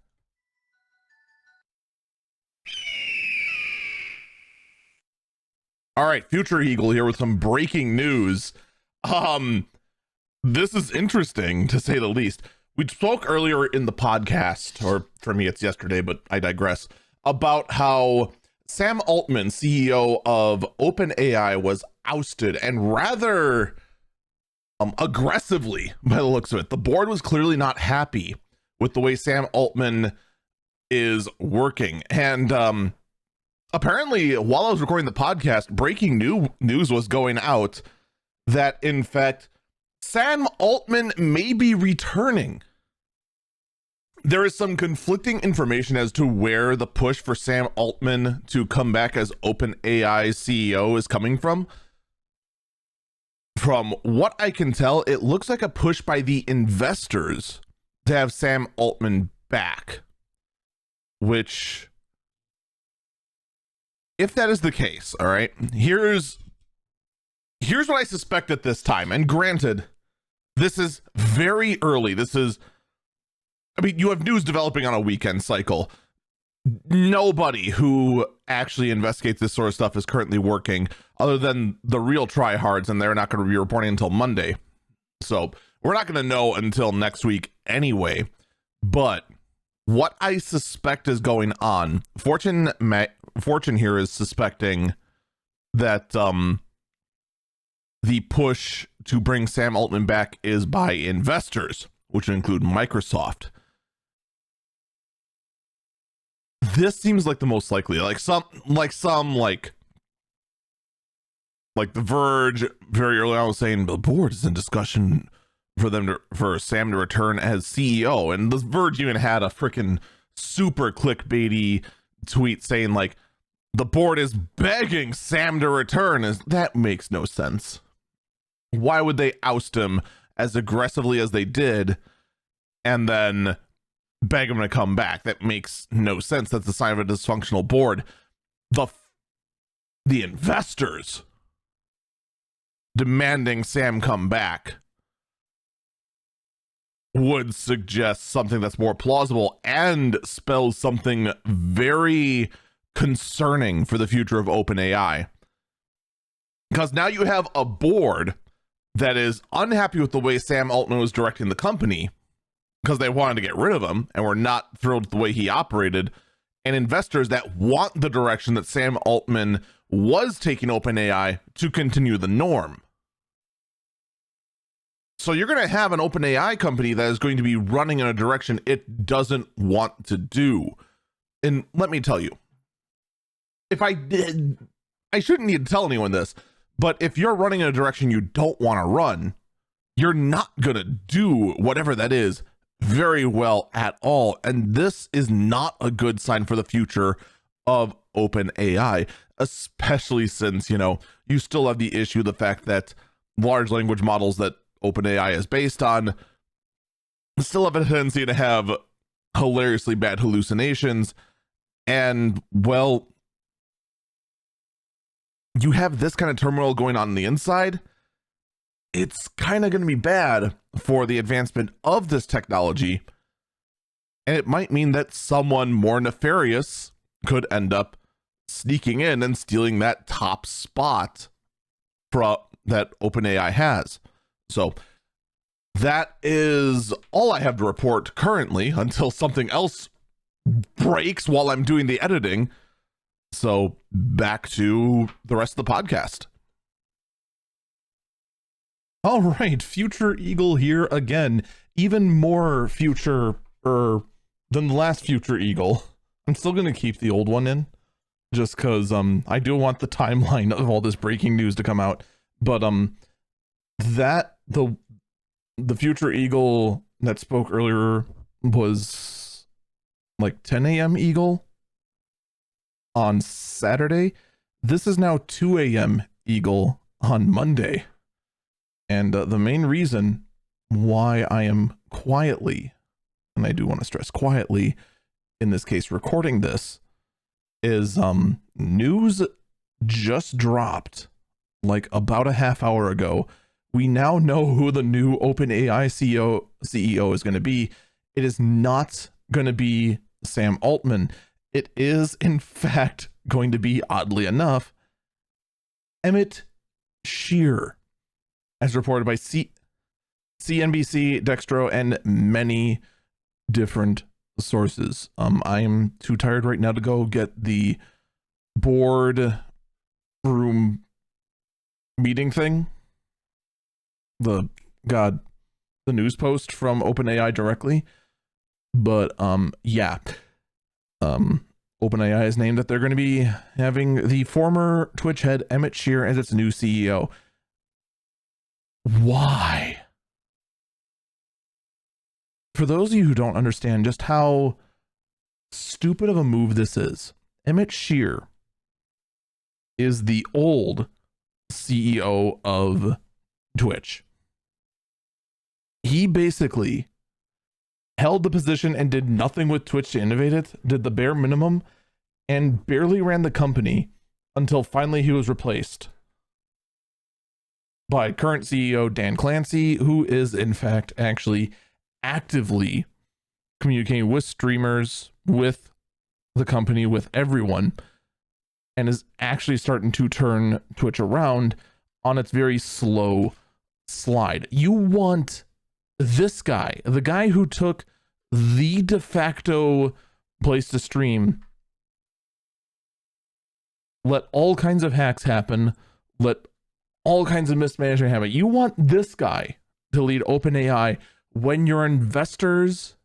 All right, Future Eagle here with some breaking news. This is interesting to say the least. We spoke earlier in the podcast, or for me it's yesterday, but I digress, about how Sam Altman, CEO of OpenAI, was ousted, and rather aggressively by the looks of it. The board was clearly not happy with the way Sam Altman is working. And apparently, while I was recording the podcast, breaking news was going out that, in fact, Sam Altman may be returning. There is some conflicting information as to where the push for Sam Altman to come back as OpenAI CEO is coming from. From what I can tell, it looks like a push by the investors to have Sam Altman back. Which, if that is the case, all right, here's what I suspect at this time. And granted, this is very early. You have news developing on a weekend cycle. Nobody who actually investigates this sort of stuff is currently working, other than the real tryhards, and they're not going to be reporting until Monday. So we're not going to know until next week anyway. But what I suspect is going on, Fortune here is suspecting that the push to bring Sam Altman back is by investors, which would include Microsoft. This seems like the most likely, like some Like The Verge very early on was saying the board is in discussion for Sam to return as CEO, and The Verge even had a freaking super clickbaity tweet saying like the board is begging Sam to return. That makes no sense. Why would they oust him as aggressively as they did and then beg him to come back? That makes no sense. That's a sign of a dysfunctional board. The investors demanding Sam come back would suggest something that's more plausible and spells something very concerning for the future of OpenAI. Because now you have a board that is unhappy with the way Sam Altman was directing the company because they wanted to get rid of him and were not thrilled with the way he operated, and investors that want the direction that Sam Altman was taking OpenAI to continue the norm. So you're going to have an OpenAI company that is going to be running in a direction it doesn't want to do. And let me tell you, if I did, I shouldn't need to tell anyone this, but if you're running in a direction you don't want to run, you're not going to do whatever that is very well at all. And this is not a good sign for the future of OpenAI, especially since, you still have the issue, the fact that large language models that OpenAI is based on still have a tendency to have hilariously bad hallucinations. And, well, you have this kind of turmoil going on the inside. It's kind of going to be bad for the advancement of this technology. And it might mean that someone more nefarious could end up sneaking in and stealing that top spot that OpenAI has. So that is all I have to report currently until something else breaks while I'm doing the editing. So back to the rest of the podcast. All right, Future Eagle here again. Even more future than the last Future Eagle. I'm still going to keep the old one in just because I do want the timeline of all this breaking news to come out. But the Future Eagle that spoke earlier was like 10 a.m. Eagle on Saturday. This is now 2 a.m. Eagle on Monday. And the main reason why I am quietly, and I do want to stress quietly, in this case recording this, is news just dropped like about a half hour ago. We now know who the new OpenAI CEO is going to be. It is not going to be Sam Altman. It is, in fact, going to be, oddly enough, Emmett Shear, as reported by CNBC, Dextro, and many different sources. I'm too tired right now to go get the board room meeting thing. The news post from OpenAI directly. But OpenAI has named that they're going to be having the former Twitch head Emmett Shear as its new CEO. Why? For those of you who don't understand just how stupid of a move this is, Emmett Shear is the old CEO of Twitch. He basically held the position and did nothing with Twitch to innovate it, did the bare minimum, and barely ran the company until finally he was replaced by current CEO Dan Clancy, who is in fact actually actively communicating with streamers, with the company, with everyone, and is actually starting to turn Twitch around on its very slow slide. You want this guy, the guy who took the de facto place to stream, let all kinds of hacks happen, let all kinds of mismanagement happen. You want this guy to lead OpenAI when your investors,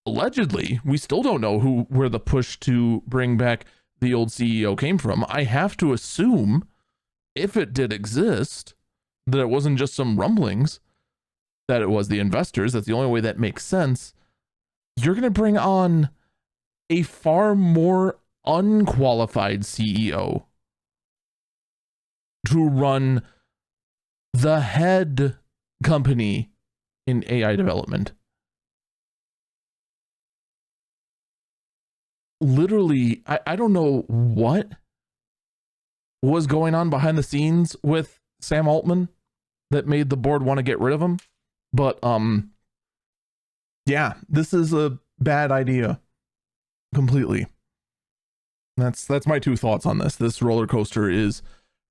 allegedly, we still don't know where the push to bring back the old CEO came from. I have to assume if it did exist, that it wasn't just some rumblings, that it was the investors. That's the only way that makes sense. You're going to bring on a far more unqualified CEO to run the head company in AI development. Literally, I don't know what was going on behind the scenes with Sam Altman that made the board want to get rid of him. But yeah, this is a bad idea completely. That's my two thoughts on this. This roller coaster is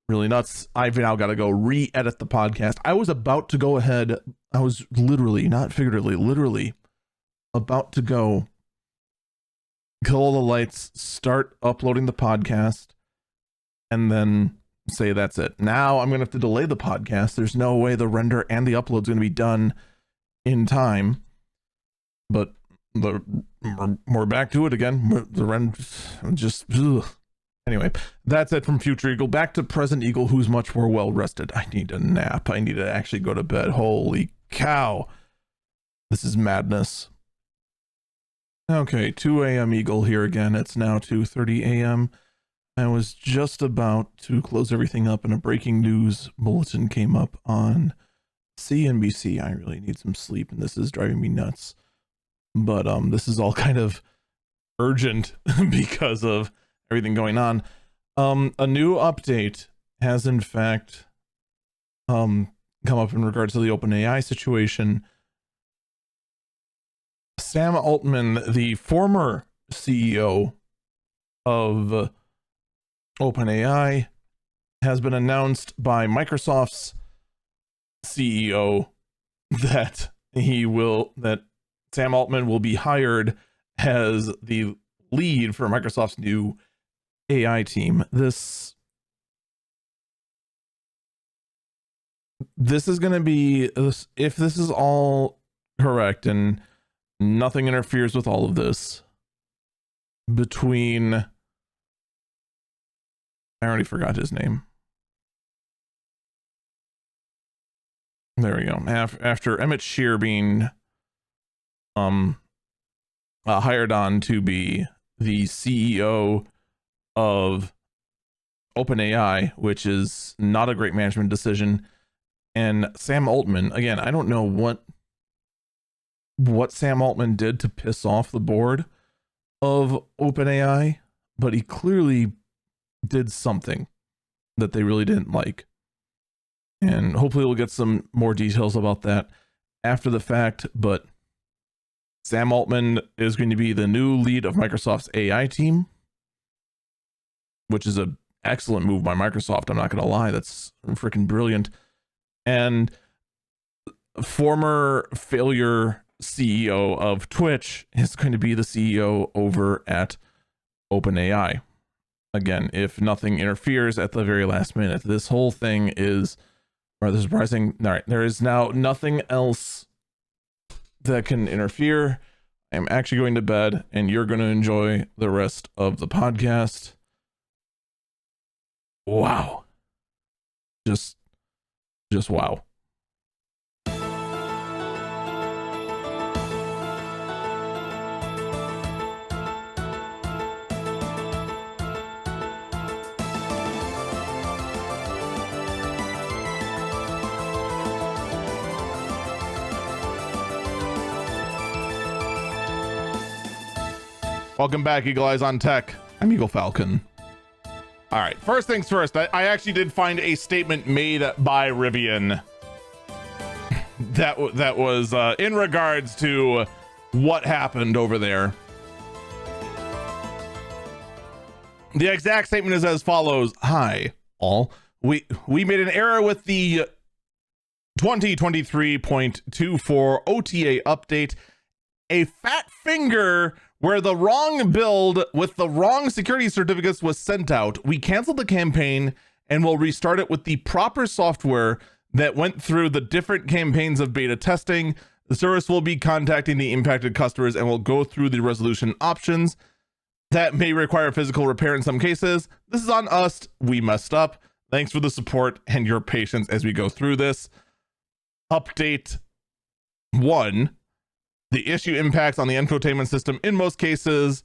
really nuts. I've now got to go re-edit the podcast. I was about to go ahead. I was literally, not figuratively, literally about to go kill all the lights, start uploading the podcast, and then say that's it. Now I'm going to have to delay the podcast. There's no way the render and the upload is going to be done in time. But we're back to it again. The render just... Ugh. Anyway, that's it from Future Eagle. Back to Present Eagle, who's much more well rested. I need a nap. I need to actually go to bed. Holy cow. This is madness. Okay, 2 a.m. Eagle here again. It's now 2:30 a.m. I was just about to close everything up and a breaking news bulletin came up on CNBC. I really need some sleep and this is driving me nuts. But this is all kind of urgent because of everything going on. A new update has in fact come up in regards to the OpenAI situation. Sam Altman, the former CEO of OpenAI, has been announced by Microsoft's CEO that Sam Altman will be hired as the lead for Microsoft's new AI team. This is going to be, if this is all correct and nothing interferes with all of this, between, I already forgot his name. There we go. After Emmett Shear being hired on to be the CEO of OpenAI, which is not a great management decision, and Sam Altman, again, I don't know what Sam Altman did to piss off the board of OpenAI, but he clearly did something that they really didn't like. And hopefully we'll get some more details about that after the fact, but Sam Altman is going to be the new lead of Microsoft's AI team, which is an excellent move by Microsoft. I'm not going to lie. That's freaking brilliant. And former failure CEO of Twitch is going to be the CEO over at OpenAI. Again, if nothing interferes at the very last minute, this whole thing is rather surprising. All right, there is now nothing else that can interfere. I'm actually going to bed and you're going to enjoy the rest of the podcast. Wow. Just wow. Welcome back, Eagle Eyes on Tech. I'm Eagle Falcon. All right, first things first, I actually did find a statement made by Rivian that was in regards to what happened over there. The exact statement is as follows. Hi, all. We made an error with the 2023.24 OTA update. A fat finger where the wrong build with the wrong security certificates was sent out. We canceled the campaign and will restart it with the proper software that went through the different campaigns of beta testing. The service will be contacting the impacted customers and will go through the resolution options. That may require physical repair in some cases. This is on us. We messed up. Thanks for the support and your patience as we go through this. Update 1. The issue impacts on the infotainment system. In most cases,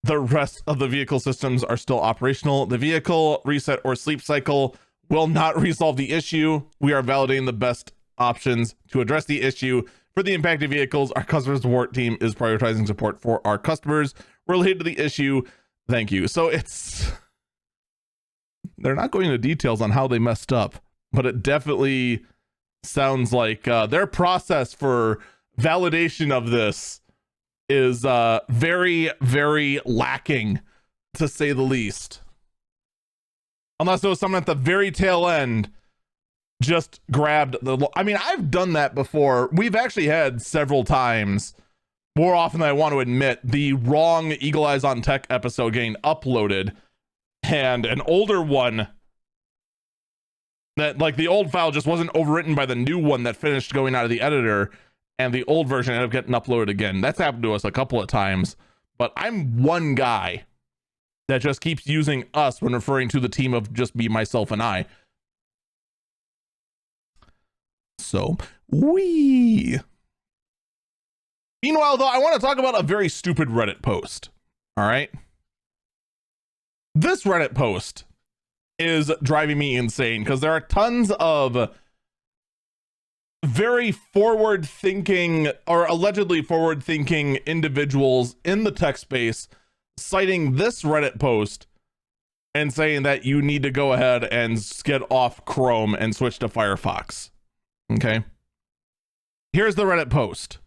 the rest of the vehicle systems are still operational. The vehicle reset or sleep cycle will not resolve the issue. We are validating the best options to address the issue. For the impacted vehicles, our customer support team is prioritizing support for our customers related to the issue. Thank you. So they're not going into details on how they messed up, but it definitely sounds like their process for validation of this is very, very lacking, to say the least. Unless there was someone at the very tail end just grabbed I mean, I've done that before. We've actually had several times, more often than I want to admit, the wrong Eagle Eyes on Tech episode getting uploaded, and an older one that, like, the old file just wasn't overwritten by the new one that finished going out of the editor, and the old version ended up getting uploaded again. That's happened to us a couple of times, but I'm one guy that just keeps using us when referring to the team of just me, myself, and I. So, Meanwhile, though, I want to talk about a very stupid Reddit post. All right. This Reddit post is driving me insane because there are tons of very forward-thinking or allegedly forward-thinking individuals in the tech space citing this Reddit post and saying that you need to go ahead and get off Chrome and switch to Firefox. Okay. Here's the Reddit post.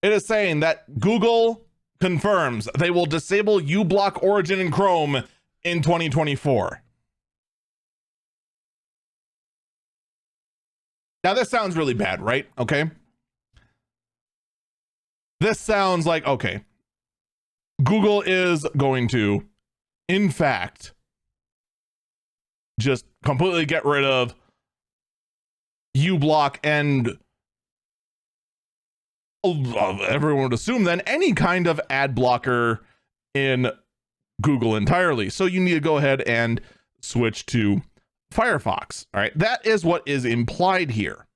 It is saying that Google confirms they will disable uBlock Origin in Chrome in 2024. Now, this sounds really bad, right? Okay. This sounds like, okay, Google is going to, in fact, just completely get rid of uBlock, and everyone would assume then any kind of ad blocker in Google entirely. So you need to go ahead and switch to Firefox. All right. That is what is implied here.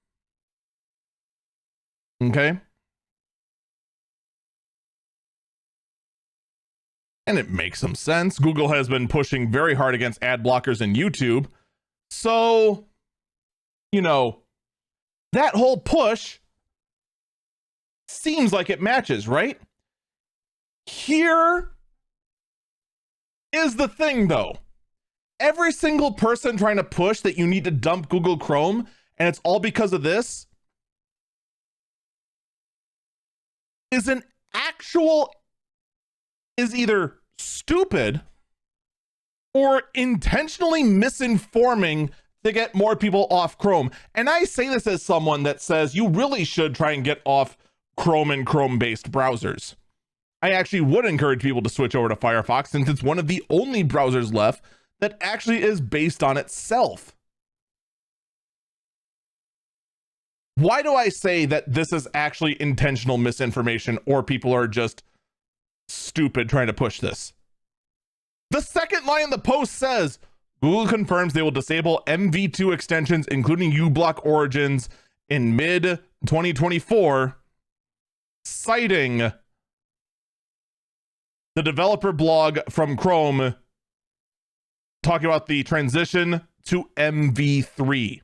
Okay. And it makes some sense. Google has been pushing very hard against ad blockers in YouTube. So, you know, that whole push seems like it matches, right? Here is the thing, though. Every single person trying to push that you need to dump Google Chrome, and it's all because of this, is either stupid or intentionally misinforming to get more people off Chrome. And I say this as someone that says you really should try and get off Chrome and Chrome-based browsers. I actually would encourage people to switch over to Firefox, since it's one of the only browsers left that actually is based on itself. Why do I say that this is actually intentional misinformation, or people are just stupid trying to push this? The second line in the post says, Google confirms they will disable MV2 extensions, including uBlock Origins, in mid-2024, citing the developer blog from Chrome talking about the transition to MV3.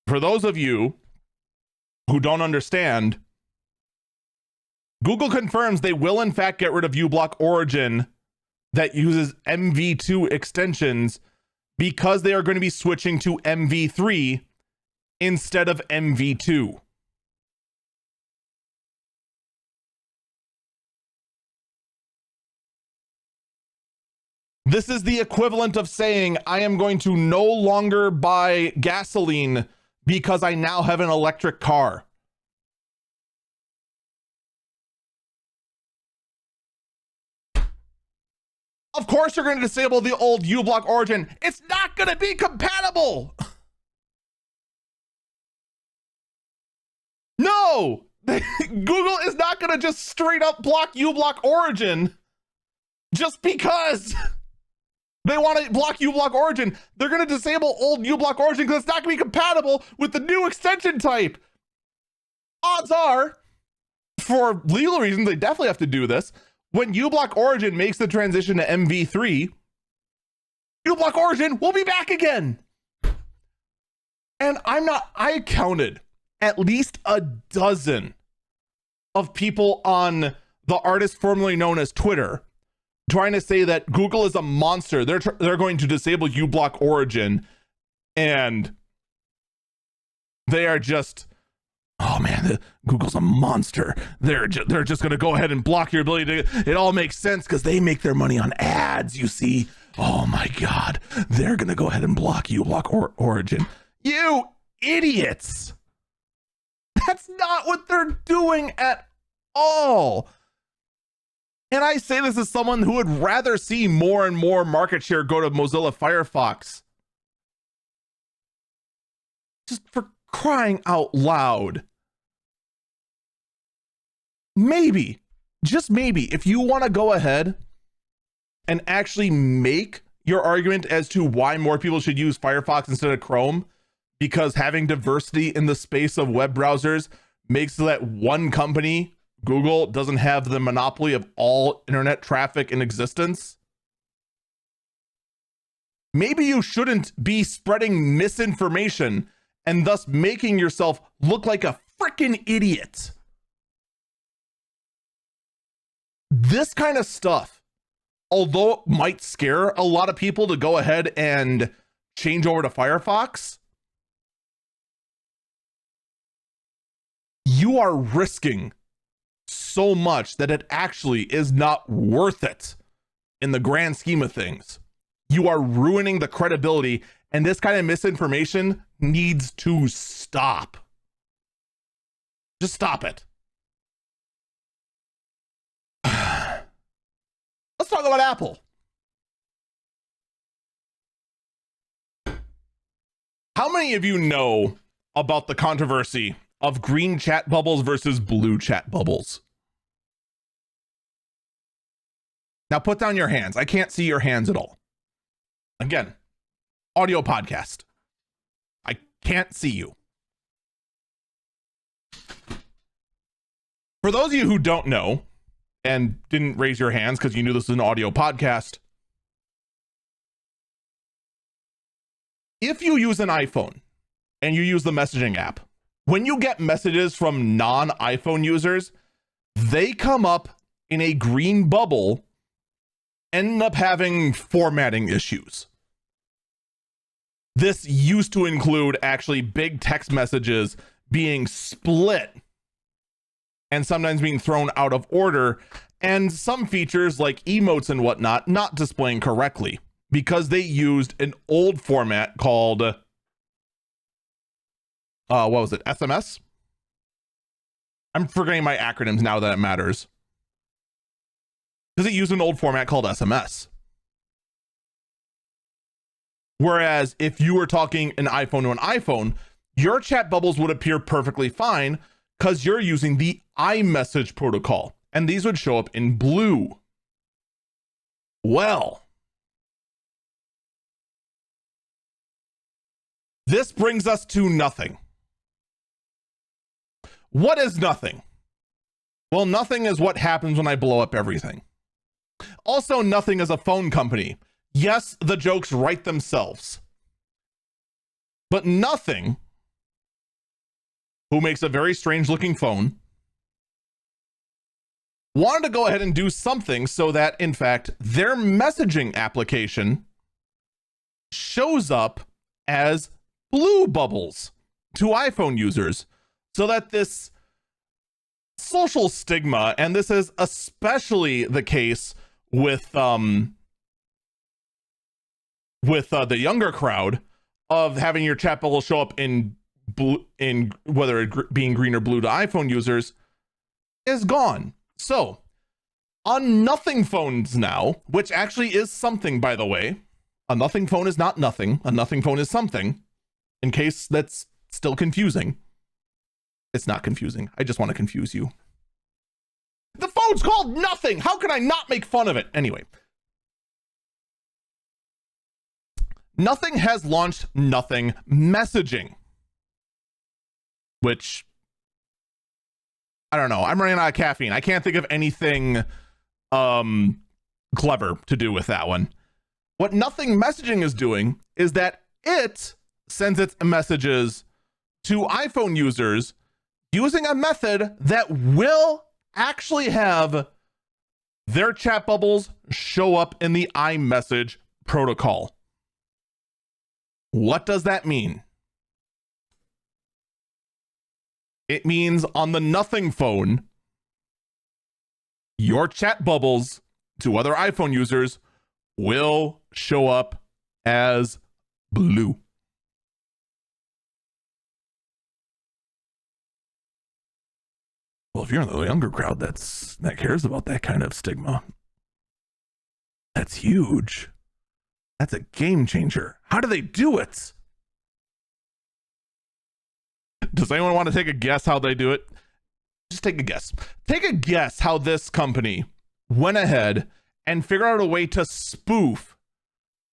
For those of you who don't understand, Google confirms they will in fact get rid of uBlock Origin that uses MV2 extensions because they are going to be switching to MV3 instead of MV2. This is the equivalent of saying I am going to no longer buy gasoline because I now have an electric car. Of course you're going to disable the old uBlock Origin. It's not going to be compatible. No, Google is not going to just straight up block uBlock Origin just because they want to block uBlock Origin. They're going to disable old uBlock Origin because it's not going to be compatible with the new extension type. Odds are, for legal reasons, they definitely have to do this. When uBlock Origin makes the transition to MV3, uBlock Origin will be back again. And I counted at least a dozen of people on the artist formerly known as Twitter trying to say that Google is a monster. They're going to disable uBlock Origin, and they are just, oh man, Google's a monster. They're just going to go ahead and block your ability to. It all makes sense because they make their money on ads. You see, oh my God, they're going to go ahead and block uBlock Origin. You idiots! That's not what they're doing at all. And I say this as someone who would rather see more and more market share go to Mozilla Firefox. Just for crying out loud. Maybe, just maybe, if you want to go ahead and actually make your argument as to why more people should use Firefox instead of Chrome, because having diversity in the space of web browsers makes so that one company, Google, doesn't have the monopoly of all internet traffic in existence. Maybe you shouldn't be spreading misinformation and thus making yourself look like a freaking idiot. This kind of stuff, although it might scare a lot of people to go ahead and change over to Firefox, you are risking so much that it actually is not worth it in the grand scheme of things. You are ruining the credibility, and this kind of misinformation needs to stop. Just stop it. Let's talk about Apple. How many of you know about the controversy of green chat bubbles versus blue chat bubbles? Now put down your hands. I can't see your hands at all. Again, audio podcast. I can't see you. For those of you who don't know and didn't raise your hands because you knew this was an audio podcast, if you use an iPhone and you use the messaging app, when you get messages from non-iPhone users, they come up in a green bubble, end up having formatting issues. This used to include actually big text messages being split and sometimes being thrown out of order, and some features like emotes and whatnot not displaying correctly because they used an old format called what was it? SMS? I'm forgetting my acronyms now that it matters. Because it used an old format called SMS. Whereas if you were talking an iPhone to an iPhone, your chat bubbles would appear perfectly fine because you're using the iMessage protocol, and these would show up in blue. Well, this brings us to nothing. What is nothing? Well, nothing is what happens when I blow up everything. Also, nothing is a phone company. Yes, the jokes write themselves. But nothing, who makes a very strange looking phone, wanted to go ahead and do something so that, in fact, their messaging application shows up as blue bubbles to iPhone users, so that this social stigma, and this is especially the case with the younger crowd, of having your chat bubble show up in blue, in whether it being green or blue to iPhone users, is gone. So on nothing phones now, which actually is something, by the way, a nothing phone is not nothing. A nothing phone is something, in case that's still confusing. It's not confusing. I just want to confuse you. The phone's called Nothing. How can I not make fun of it? Anyway. Nothing has launched Nothing Messaging, which, I don't know. I'm running out of caffeine. I can't think of anything clever to do with that one. What Nothing Messaging is doing is that it sends its messages to iPhone users using a method that will actually have their chat bubbles show up in the iMessage protocol. What does that mean? It means on the Nothing phone, your chat bubbles to other iPhone users will show up as blue. Well, if you're in the younger crowd that cares about that kind of stigma, that's huge. That's a game changer. How do they do it? Does anyone want to take a guess how they do it? Just take a guess. Take a guess how this company went ahead and figured out a way to spoof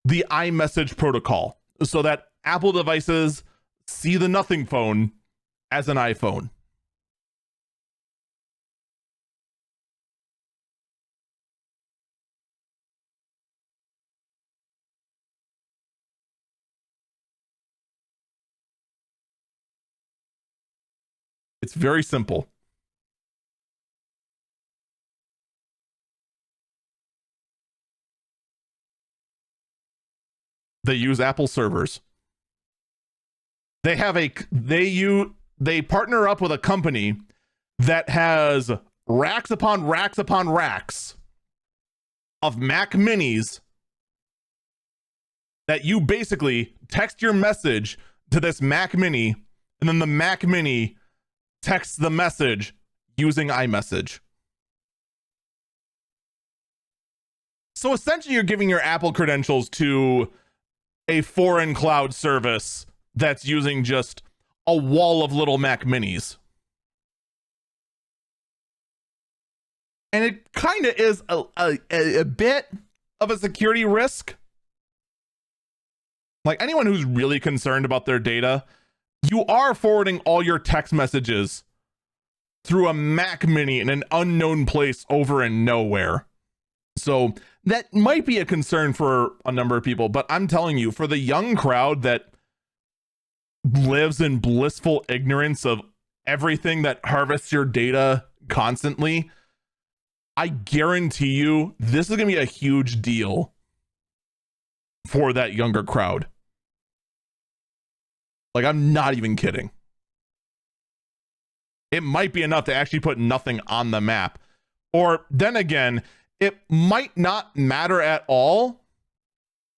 the iMessage protocol so that Apple devices see the Nothing phone as an iPhone. It's very simple. They use Apple servers. They partner up with a company that has racks upon racks upon racks of Mac Minis that you basically text your message to this Mac Mini, and then the Mac Mini texts the message using iMessage. So essentially, you're giving your Apple credentials to a foreign cloud service that's using just a wall of little Mac Minis. And it kind of is a bit of a security risk. Like, anyone who's really concerned about their data, you are forwarding all your text messages through a Mac Mini in an unknown place over in nowhere. So that might be a concern for a number of people, but I'm telling you, for the young crowd that lives in blissful ignorance of everything that harvests your data constantly, I guarantee you this is going to be a huge deal for that younger crowd. Like, I'm not even kidding. It might be enough to actually put Nothing on the map. Or then again, it might not matter at all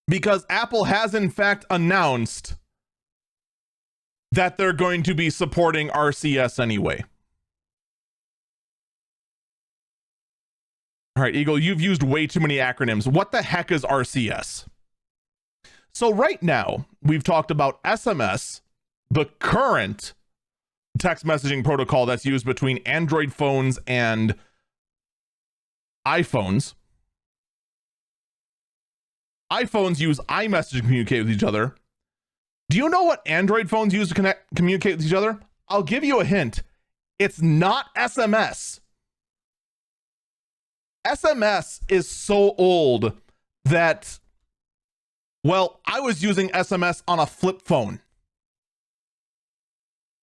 because Apple has in fact announced that they're going to be supporting RCS anyway. All right, Eagle, you've used way too many acronyms. What the heck is RCS? So right now, we've talked about SMS, the current text messaging protocol that's used between Android phones and iPhones. iPhones use iMessage to communicate with each other. Do you know what Android phones use to communicate with each other? I'll give you a hint. It's not SMS. SMS is so old that, well, I was using SMS on a flip phone.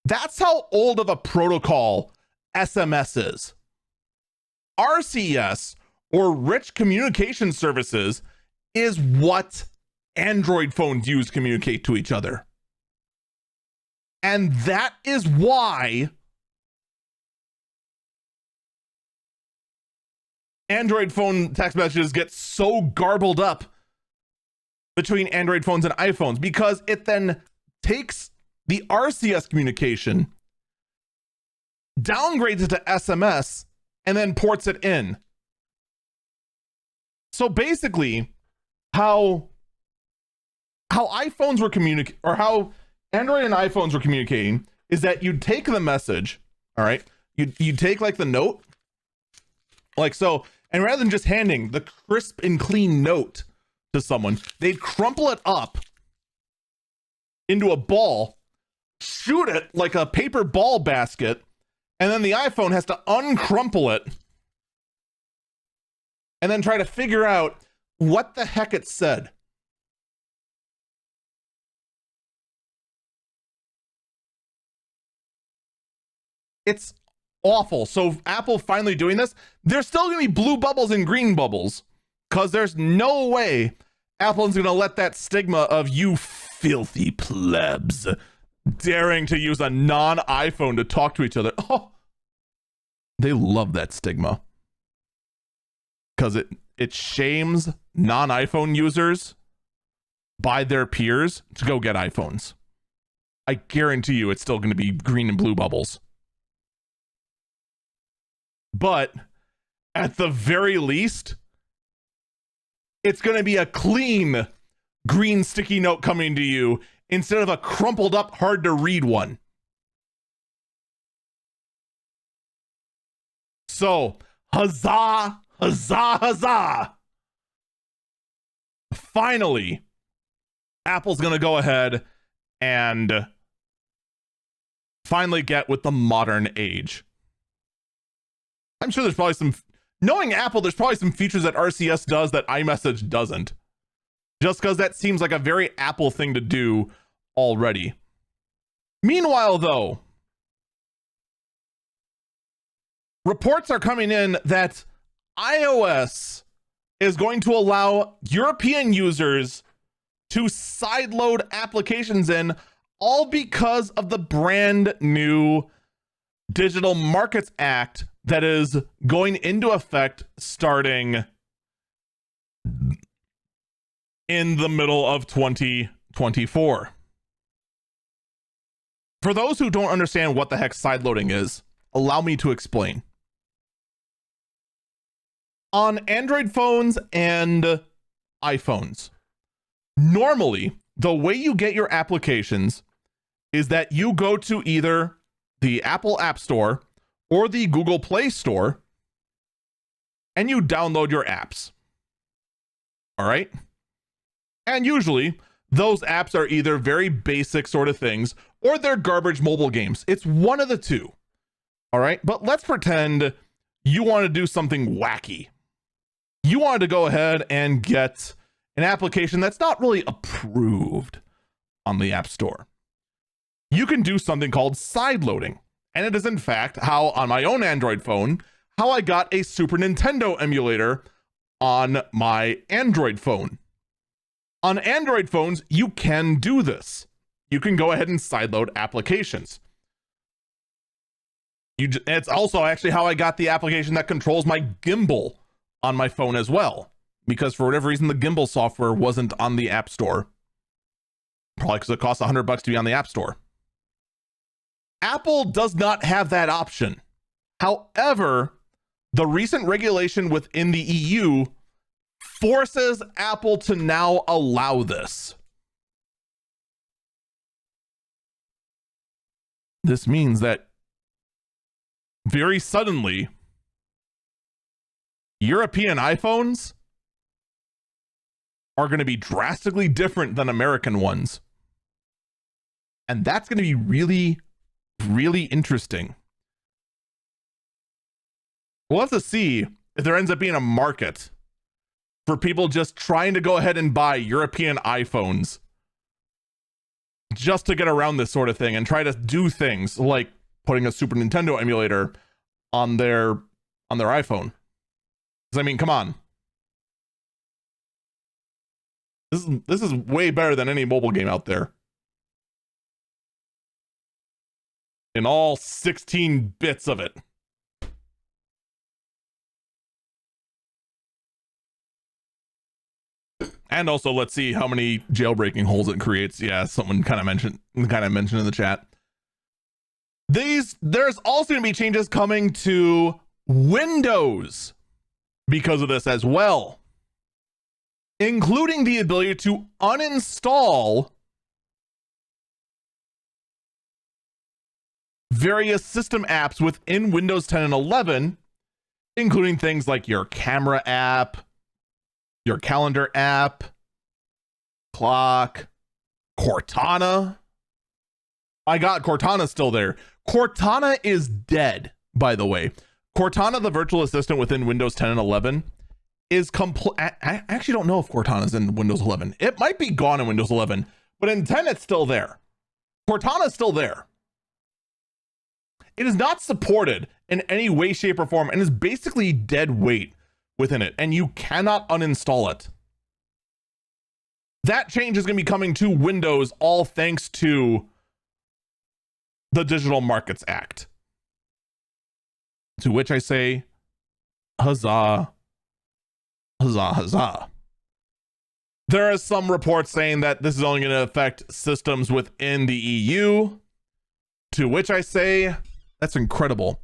That's how old of a protocol SMS is. RCS, or Rich Communication Services, is what Android phones use to communicate to each other. And that is why Android phone text messages get so garbled up between Android phones and iPhones, because it then takes the RCS communication, downgrades it to SMS, and then ports it in. So basically, how iPhones were how Android and iPhones were communicating is that you'd take the message, All right. You take like the note, like so, and rather than just handing the crisp and clean note to someone, they'd crumple it up into a ball, shoot it like a paper ball basket, and then the iPhone has to uncrumple it and then try to figure out what the heck it said. It's awful. So Apple finally doing this, there's still gonna be blue bubbles and green bubbles, because there's no way Apple's gonna let that stigma of you filthy plebs daring to use a non-iPhone to talk to each other. Oh, they love that stigma, because it shames non-iPhone users by their peers to go get iPhones. I guarantee you it's still going to be green and blue bubbles. But at the very least, it's going to be a clean green sticky note coming to you instead of a crumpled up, hard to read one. So, huzzah, huzzah, huzzah. Finally, Apple's going to go ahead and finally get with the modern age. I'm sure there's probably some, knowing Apple, there's probably some features that RCS does that iMessage doesn't. Just because that seems like a very Apple thing to do already. Meanwhile, though, reports are coming in that iOS is going to allow European users to sideload applications in, all because of the brand new Digital Markets Act that is going into effect starting in the middle of 2024. For those who don't understand what the heck sideloading is, allow me to explain. On Android phones and iPhones, normally the way you get your applications is that you go to either the Apple App Store or the Google Play Store and you download your apps. All right? And usually those apps are either very basic sort of things or they're garbage mobile games. It's one of the two. All right? But let's pretend you want to do something wacky. You wanted to go ahead and get an application that's not really approved on the App Store. You can do something called sideloading. And it is in fact how on my own Android phone, how I got a Super Nintendo emulator on my Android phone. On Android phones, you can do this. You can go ahead and sideload applications. It's also actually how I got the application that controls my gimbal on my phone as well, because for whatever reason the gimbal software wasn't on the App Store, probably because it costs $100 to be on the App Store. Apple does not have that option. However, the recent regulation within the EU forces Apple to now allow this. This means that very suddenly European iPhones are going to be drastically different than American ones. And that's going to be really, really interesting. We'll have to see if there ends up being a market for people just trying to go ahead and buy European iPhones just to get around this sort of thing and try to do things like putting a Super Nintendo emulator on their iPhone. I mean, come on. This is way better than any mobile game out there. In all 16 bits of it. And also, let's see how many jailbreaking holes it creates. Yeah, someone kind of mentioned in the chat. There's also going to be changes coming to Windows because of this as well, including the ability to uninstall various system apps within Windows 10 and 11, including things like your camera app, your calendar app, clock, Cortana. My God, Cortana's still there. Cortana is dead, by the way. Cortana, the virtual assistant within Windows 10 and 11, is complete. I actually don't know if Cortana's in Windows 11. It might be gone in Windows 11, but in 10, it's still there. Cortana's still there. It is not supported in any way, shape, or form, and is basically dead weight within it, and you cannot uninstall it. That change is going to be coming to Windows, all thanks to the Digital Markets Act. To which I say, huzzah, huzzah, huzzah. There are some reports saying that this is only going to affect systems within the EU. To which I say, that's incredible.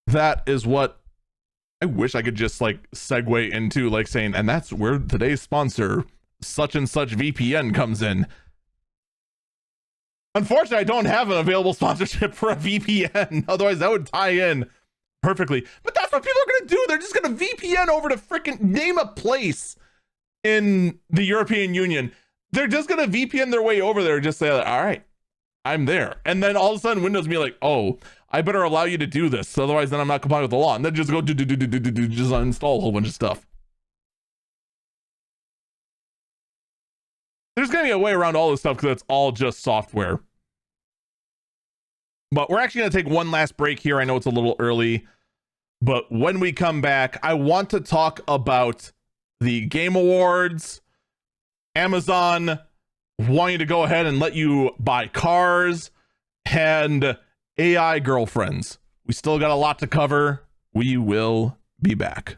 That is what I wish I could just like segue into, like saying, and that's where today's sponsor, such and such VPN, comes in. Unfortunately, I don't have an available sponsorship for a VPN. Otherwise, that would tie in perfectly. But that's what people are going to do. They're just going to VPN over to freaking name a place in the European Union. They're just going to VPN their way over there and just say, all right, I'm there. And then all of a sudden, Windows will be like, oh, I better allow you to do this. Otherwise, then I'm not complying with the law. And then just go just uninstall a whole bunch of stuff. There's going to be a way around all this stuff because it's all just software. But we're actually going to take one last break here. I know it's a little early, but when we come back, I want to talk about the Game Awards, Amazon wanting to go ahead and let you buy cars, and AI girlfriends. We still got a lot to cover. We will be back.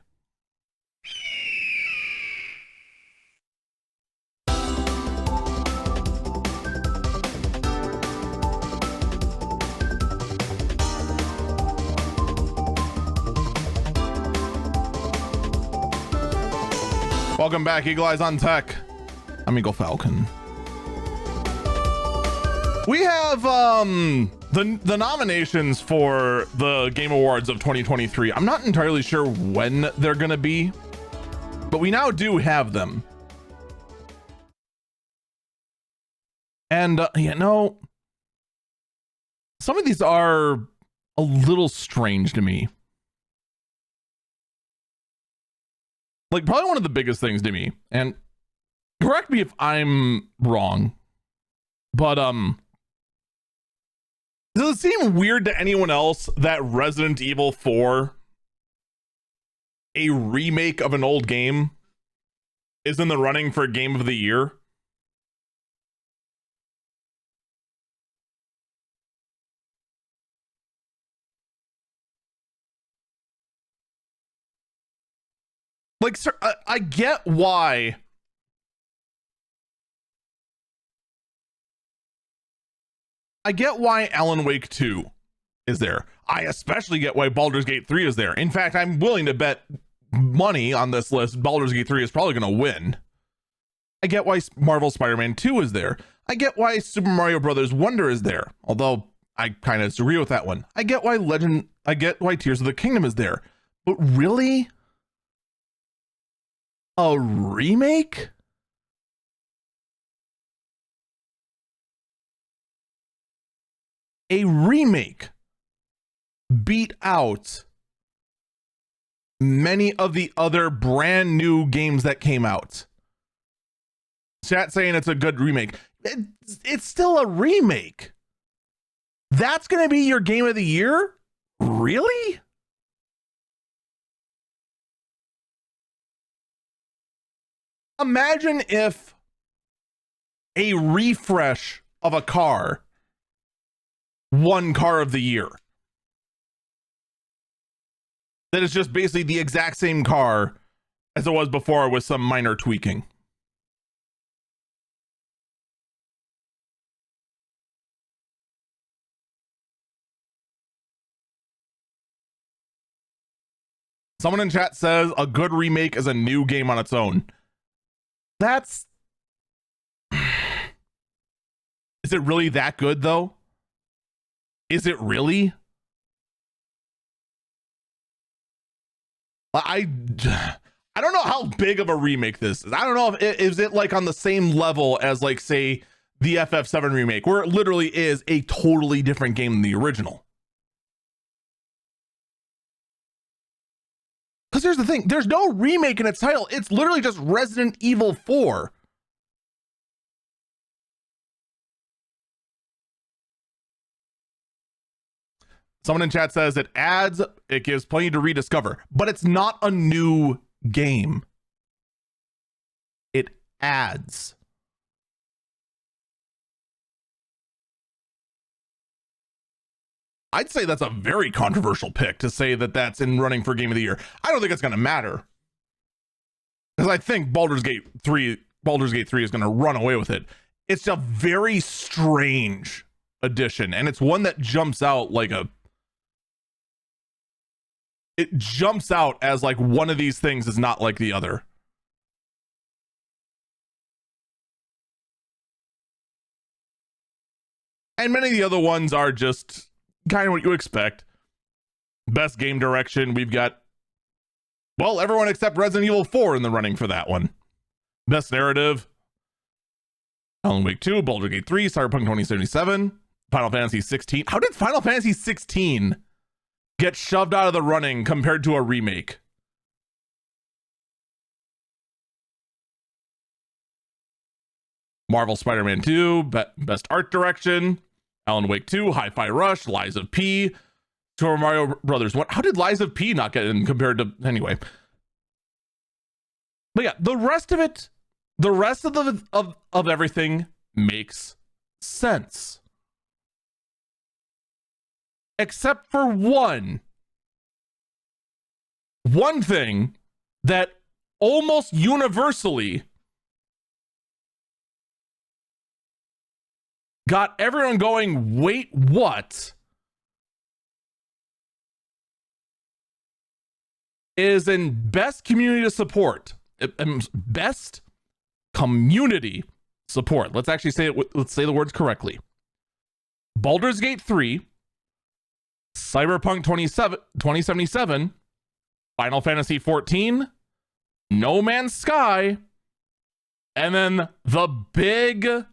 Welcome back, Eagle Eyes on Tech. I'm Eagle Falcon. We have the nominations for the Game Awards of 2023. I'm not entirely sure when they're gonna be, but we now do have them. And you know, some of these are a little strange to me. Like, probably one of the biggest things to me, and correct me if I'm wrong, but does it seem weird to anyone else that Resident Evil 4, a remake of an old game, is in the running for Game of the Year? Like, sir, I get why. I get why Alan Wake 2 is there. I especially get why Baldur's Gate 3 is there. In fact, I'm willing to bet money on this list Baldur's Gate 3 is probably going to win. I get why Marvel Spider-Man 2 is there. I get why Super Mario Brothers Wonder is there. Although I kind of disagree with that one. I get why Tears of the Kingdom is there. But really? A remake? A remake beat out many of the other brand new games that came out. Chat saying it's a good remake. It's still a remake. That's going to be your Game of the Year? Really? Imagine if a refresh of a car won Car of the Year. That is just basically the exact same car as it was before with some minor tweaking. Someone in chat says a good remake is a new game on its own. That's... Is it really that good, though? Is it really? I don't know how big of a remake this is. I don't know if is it like on the same level as like say the FF7 remake, where it literally is a totally different game than the original. Because here's the thing, there's no remake in its title. It's literally just Resident Evil 4. Someone in chat says it gives plenty to rediscover, but it's not a new game. It adds. I'd say that's a very controversial pick to say that that's in running for Game of the Year. I don't think it's going to matter. Because I think Baldur's Gate 3 is going to run away with it. It's a very strange addition, and it's one that jumps out like it jumps out as like one of these things is not like the other. And many of the other ones are just kind of what you expect. Best game direction, we've got, well, everyone except Resident Evil 4 in the running for that one. Best narrative, Alan Wake 2, Baldur's Gate 3, Cyberpunk 2077, Final Fantasy 16. How did Final Fantasy 16 get shoved out of the running compared to a remake? Marvel Spider-Man 2, Best Art Direction, Alan Wake 2, Hi-Fi Rush, Lies of P, Super Mario Brothers 1. How did Lies of P not get in compared to... Anyway. But yeah, the rest of it, the rest of everything makes sense. Except for one thing that almost universally got everyone going, wait, what? Is in best community support. Best community support. Let's actually say it. Let's say the words correctly. Baldur's Gate 3, Cyberpunk 2077, Final Fantasy 14, No Man's Sky, and then the big,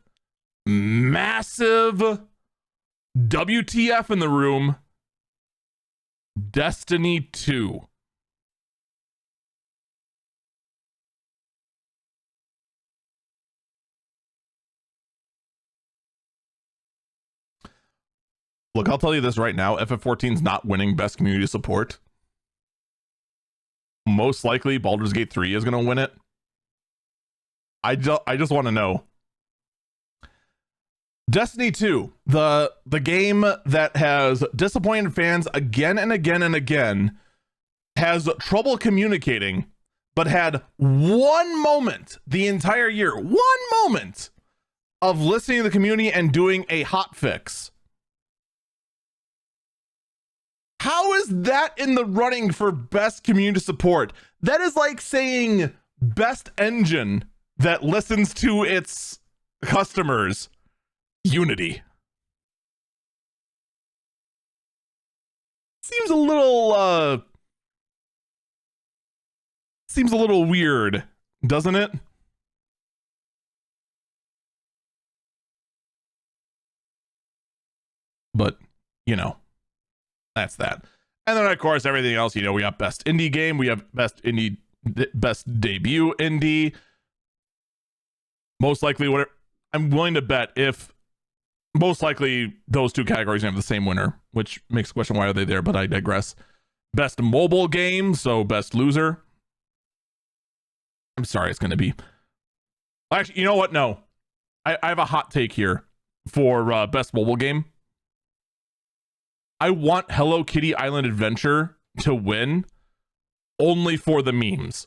massive WTF in the room, Destiny 2. Look, I'll tell you this right now. FF14 is not winning best community support. Most likely Baldur's Gate 3 is going to win it. I just want to know. Destiny 2, the game that has disappointed fans again and again and again, has trouble communicating, but had one moment the entire year, one moment of listening to the community and doing a hot fix. How is that in the running for best community support? That is like saying best engine that listens to its customers. Unity. Seems a little weird, doesn't it? But, you know, that's that. And then of course everything else, you know, we have best indie game, we have best debut indie. Most likely, what I'm willing to bet, if most likely those two categories have the same winner, which makes the question, why are they there? But I digress. Best mobile game, so best loser. I'm sorry, it's going to be. Actually, you know what? No, I have a hot take here for best mobile game. I want Hello Kitty Island Adventure to win only for the memes.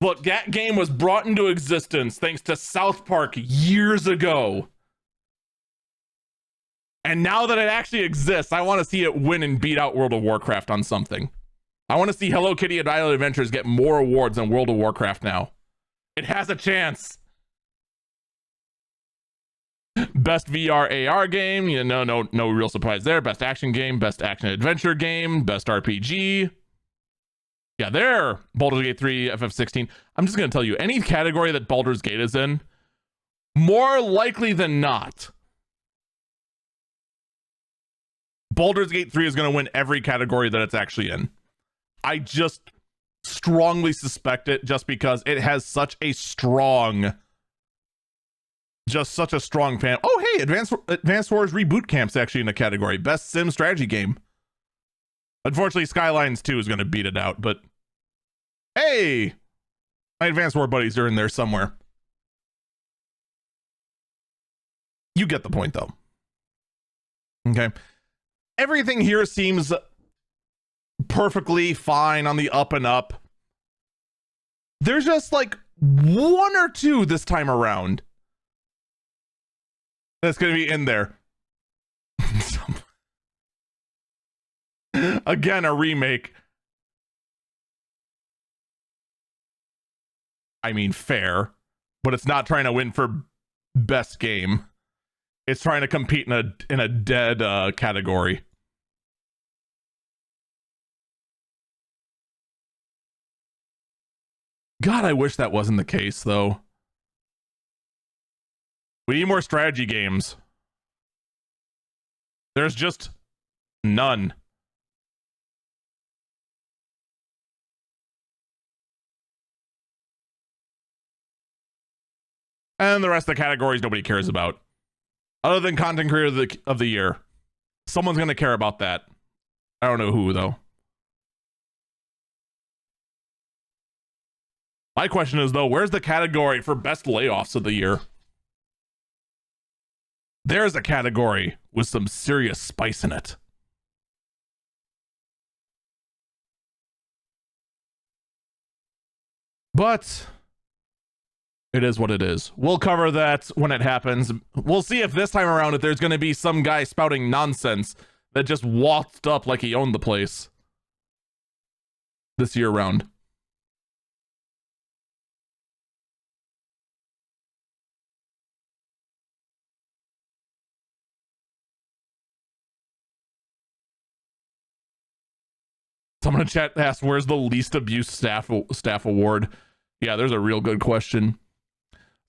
Look, that game was brought into existence thanks to South Park years ago. And now that it actually exists, I want to see it win and beat out World of Warcraft on something. I want to see Hello Kitty and Island Adventures get more awards than World of Warcraft now. It has a chance. Best VR AR game, you know, no real surprise there. Best action game, best action adventure game, best RPG. Yeah, there. Baldur's Gate 3, FF16. I'm just going to tell you, any category that Baldur's Gate is in, more likely than not, Baldur's Gate 3 is going to win every category that it's actually in. I just strongly suspect it just because it has such a strong fan. Oh, hey, Advanced Wars Reboot Camp's actually in the category. Best Sim Strategy Game. Unfortunately, Skylines 2 is going to beat it out, but hey, my Advanced War buddies are in there somewhere. You get the point, though. Okay. Everything here seems perfectly fine on the up and up. There's just like one or two this time around that's going to be in there. Again, a remake. I mean, fair, but it's not trying to win for best game. It's trying to compete in a dead category. God, I wish that wasn't the case, though. We need more strategy games. There's just none. And the rest of the categories nobody cares about. Other than content creator of the year. Someone's going to care about that. I don't know who, though. My question is, though, where's the category for best layoffs of the year? There's a category with some serious spice in it. But it is what it is. We'll cover that when it happens. We'll see if this time around, if there's going to be some guy spouting nonsense that just walked up like he owned the place this year round. Someone in chat asked, where's the least abused staff award? Yeah, there's a real good question.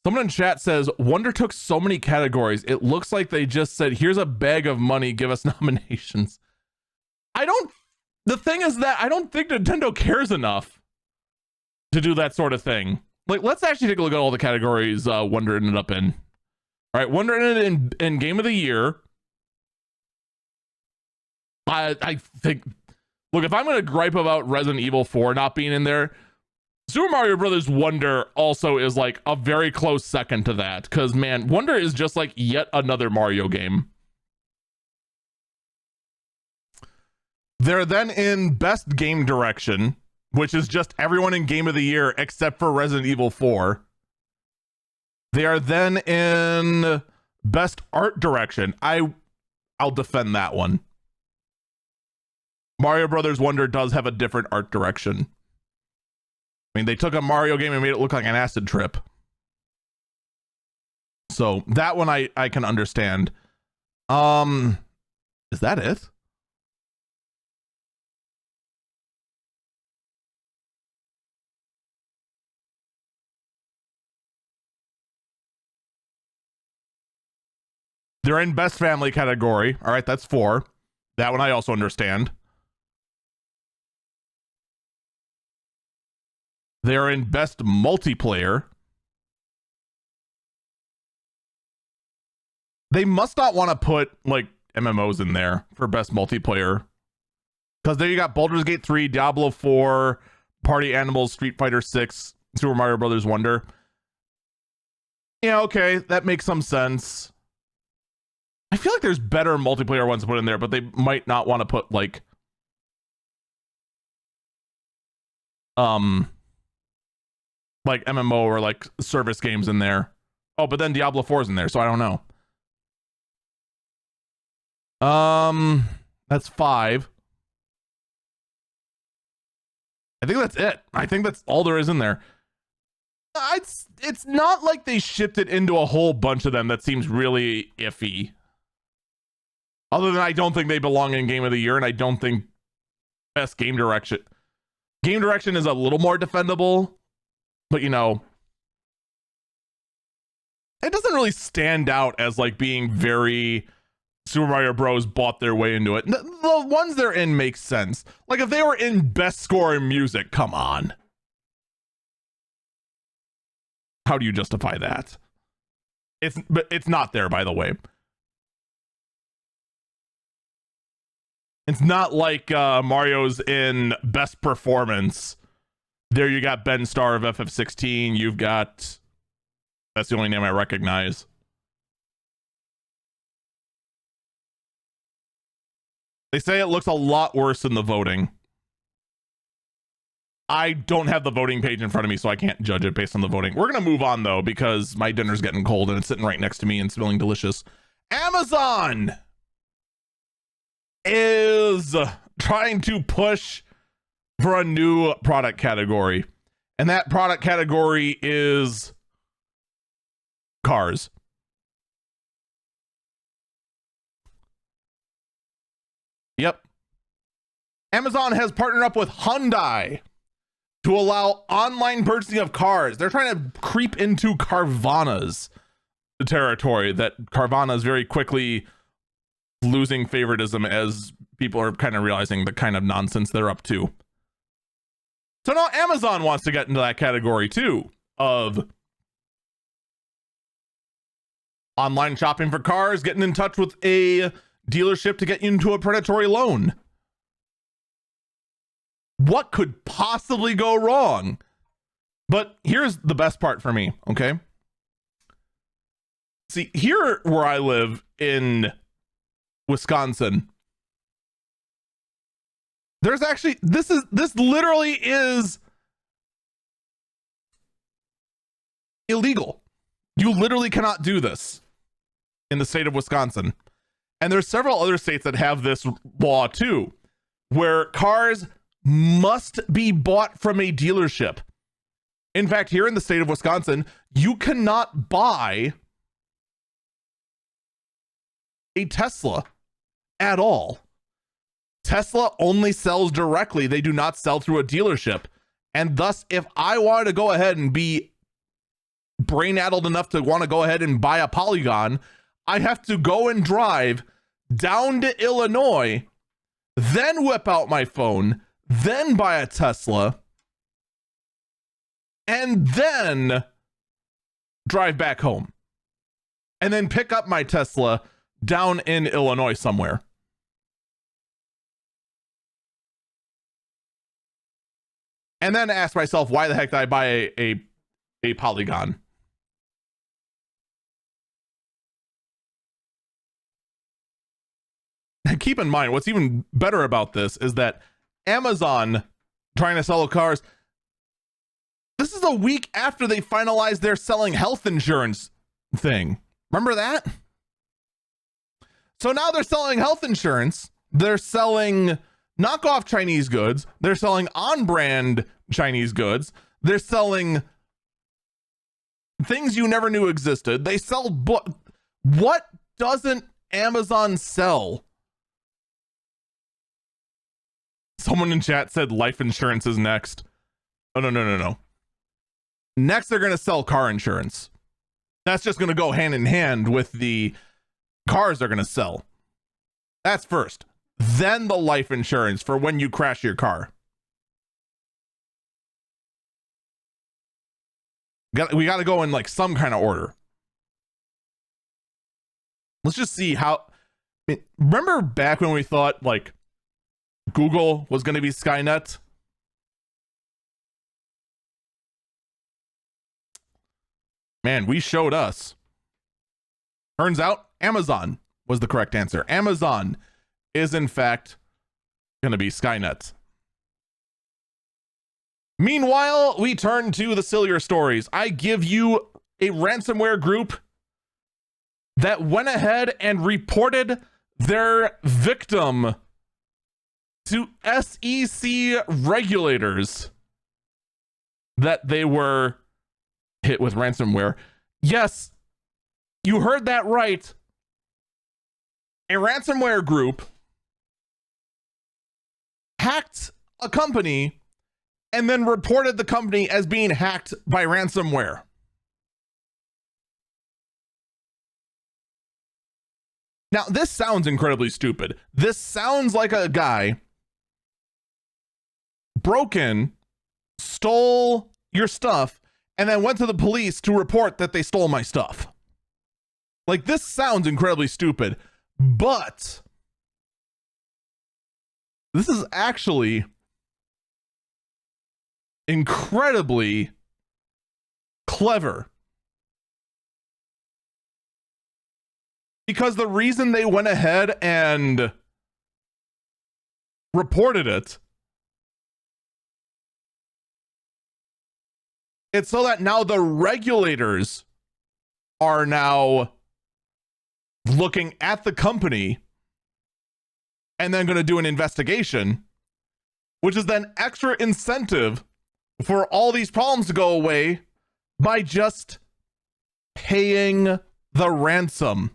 Someone in chat says, Wonder took so many categories. It looks like they just said, here's a bag of money, give us nominations. The thing is that I don't think Nintendo cares enough to do that sort of thing. Like, let's actually take a look at all the categories Wonder ended up in. All right, Wonder ended in Game of the Year. I think, look, if I'm going to gripe about Resident Evil 4 not being in there, Super Mario Brothers Wonder also is like a very close second to that, because man, Wonder is just like yet another Mario game. They're then in Best Game Direction, which is just everyone in Game of the Year except for Resident Evil 4. They are then in Best Art Direction. I'll defend that one. Mario Brothers Wonder does have a different art direction. I mean, they took a Mario game and made it look like an acid trip. So that one I can understand. Is that it? They're in Best Family category. All right, that's 4. That one I also understand. They're in Best Multiplayer. They must not want to put like MMOs in there for Best Multiplayer. Because there you got Baldur's Gate 3, Diablo 4, Party Animals, Street Fighter 6, Super Mario Brothers Wonder. Yeah, okay, that makes some sense. I feel like there's better multiplayer ones to put in there, but they might not want to put like MMO or like service games in there. Oh, but then Diablo 4 is in there, so I don't know. That's 5. I think that's it. I think that's all there is in there. It's not like they shipped it into a whole bunch of them. That seems really iffy. Other than I don't think they belong in Game of the Year, and I don't think best game direction. Game direction is a little more defendable, but you know, it doesn't really stand out as like being very Super Mario Bros. Bought their way into it. The ones they're in make sense. Like if they were in best score in music, come on. How do you justify that? But it's not there, by the way. It's not like Mario's in best performance. There you got Ben Starr of FF16. You've got... That's the only name I recognize. They say it looks a lot worse in the voting. I don't have the voting page in front of me, so I can't judge it based on the voting. We're going to move on, though, because my dinner's getting cold and it's sitting right next to me and smelling delicious. Amazon is trying to push for a new product category. And that product category is cars. Yep. Amazon has partnered up with Hyundai to allow online purchasing of cars. They're trying to creep into Carvana's territory that Carvana is very quickly losing favoritism as people are kind of realizing the kind of nonsense they're up to. So now Amazon wants to get into that category too of online shopping for cars, getting in touch with a dealership to get you into a predatory loan. What could possibly go wrong? But here's the best part for me, okay? See, here where I live in Wisconsin, there's actually this literally is illegal. You literally cannot do this in the state of Wisconsin. And there's several other states that have this law too, where cars must be bought from a dealership. In fact, here in the state of Wisconsin, you cannot buy a Tesla at all. Tesla only sells directly. They do not sell through a dealership. And thus, if I wanted to go ahead and be brain-addled enough to want to go ahead and buy a Polygon, I have to go and drive down to Illinois, then whip out my phone, then buy a Tesla, and then drive back home. And then pick up my Tesla down in Illinois somewhere. And then ask myself, why the heck did I buy a Polygon? Keep in mind, what's even better about this is that Amazon trying to sell cars, this is a week after they finalized their selling health insurance thing. Remember that? So now they're selling health insurance. They're selling knockoff Chinese goods. They're selling on-brand Chinese goods. They're selling things you never knew existed. They sell what doesn't Amazon sell? Someone in chat said life insurance is next. Oh, no. Next, they're going to sell car insurance. That's just going to go hand in hand with the cars they're going to sell. That's first. Then the life insurance for when you crash your car. We got to go in like some kind of order. Let's just see how. I mean, remember back when we thought like Google was going to be Skynet? Man, we showed us. Turns out Amazon was the correct answer. Amazon is in fact going to be Skynet. Meanwhile, we turn to the sillier stories. I give you a ransomware group that went ahead and reported their victim to SEC regulators that they were hit with ransomware. Yes, you heard that right. A ransomware group hacked a company and then reported the company as being hacked by ransomware. Now, this sounds incredibly stupid. This sounds like a guy broke in, stole your stuff, and then went to the police to report that they stole my stuff. Like, this sounds incredibly stupid, but this is actually incredibly clever. Because the reason they went ahead and reported it, it's so that now the regulators are now looking at the company and then going to do an investigation, which is then extra incentive for all these problems to go away by just paying the ransom.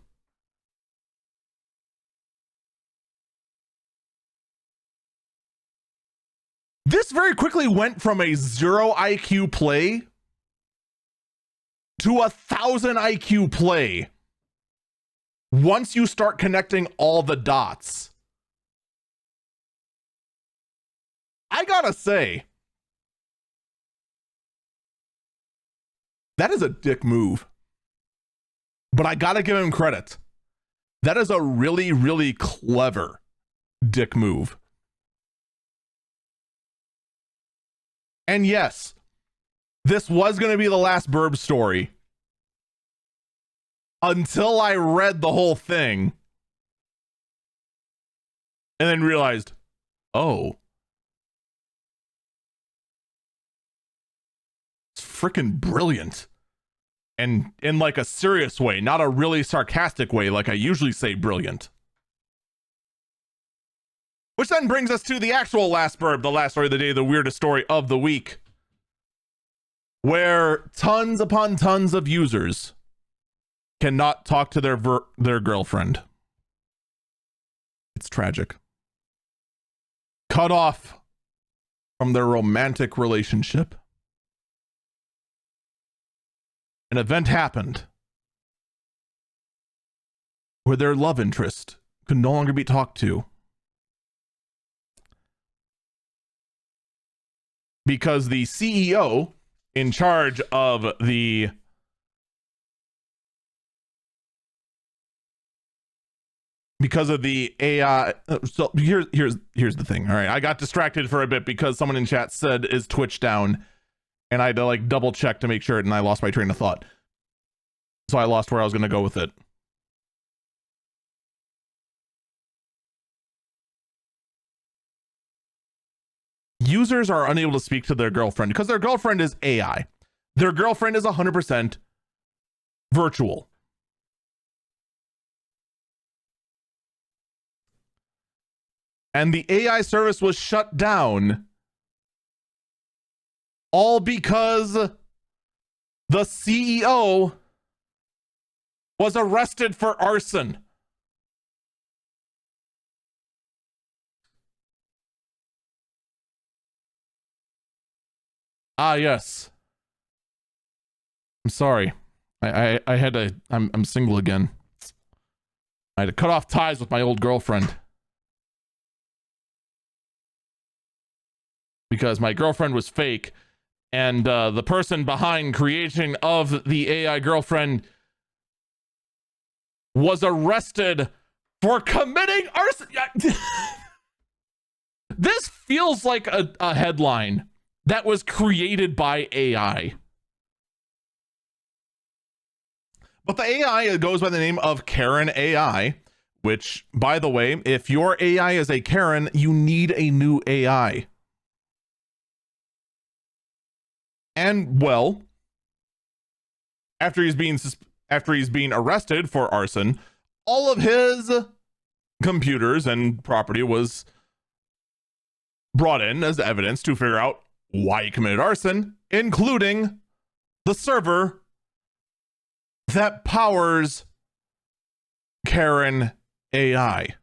This very quickly went from a 0 IQ play to 1,000 IQ play once you start connecting all the dots. I gotta say, that is a dick move. But I gotta give him credit. That is a really, really clever dick move. And yes, this was going to be the last Burb story until I read the whole thing and then realized, oh, it's freaking brilliant. And in like a serious way, not a really sarcastic way like I usually say brilliant. Which then brings us to the actual last Burb, the last story of the day, the weirdest story of the week, where tons upon tons of users cannot talk to their girlfriend. It's tragic. Cut off from their romantic relationship. An event happened where their love interest could no longer be talked to because the CEO in charge of the AI. So here's the thing. All right, I got distracted for a bit because someone in chat said, "Is Twitch down?" And I had to like double check to make sure, and I lost my train of thought. So I lost where I was going to go with it. Users are unable to speak to their girlfriend because their girlfriend is AI. Their girlfriend is 100% virtual. And the AI service was shut down all because the CEO was arrested for arson. Ah, yes. I'm sorry. I had to, I'm single again. I had to cut off ties with my old girlfriend. Because my girlfriend was fake, and the person behind creation of the AI girlfriend was arrested for committing arson. This feels like a headline that was created by AI. But the AI goes by the name of Karen AI, which, by the way, if your AI is a Karen, you need a new AI. And, well, after he's being arrested for arson, all of his computers and property was brought in as evidence to figure out why he committed arson, including the server that powers Karen AI.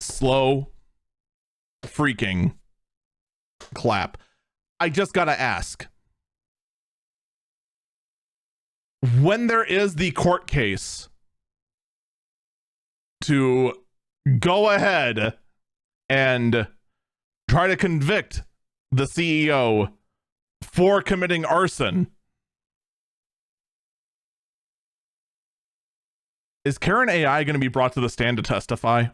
Slow freaking clap. I just gotta ask. When there is the court case to go ahead and try to convict the CEO for committing arson, is Karen AI going to be brought to the stand to testify?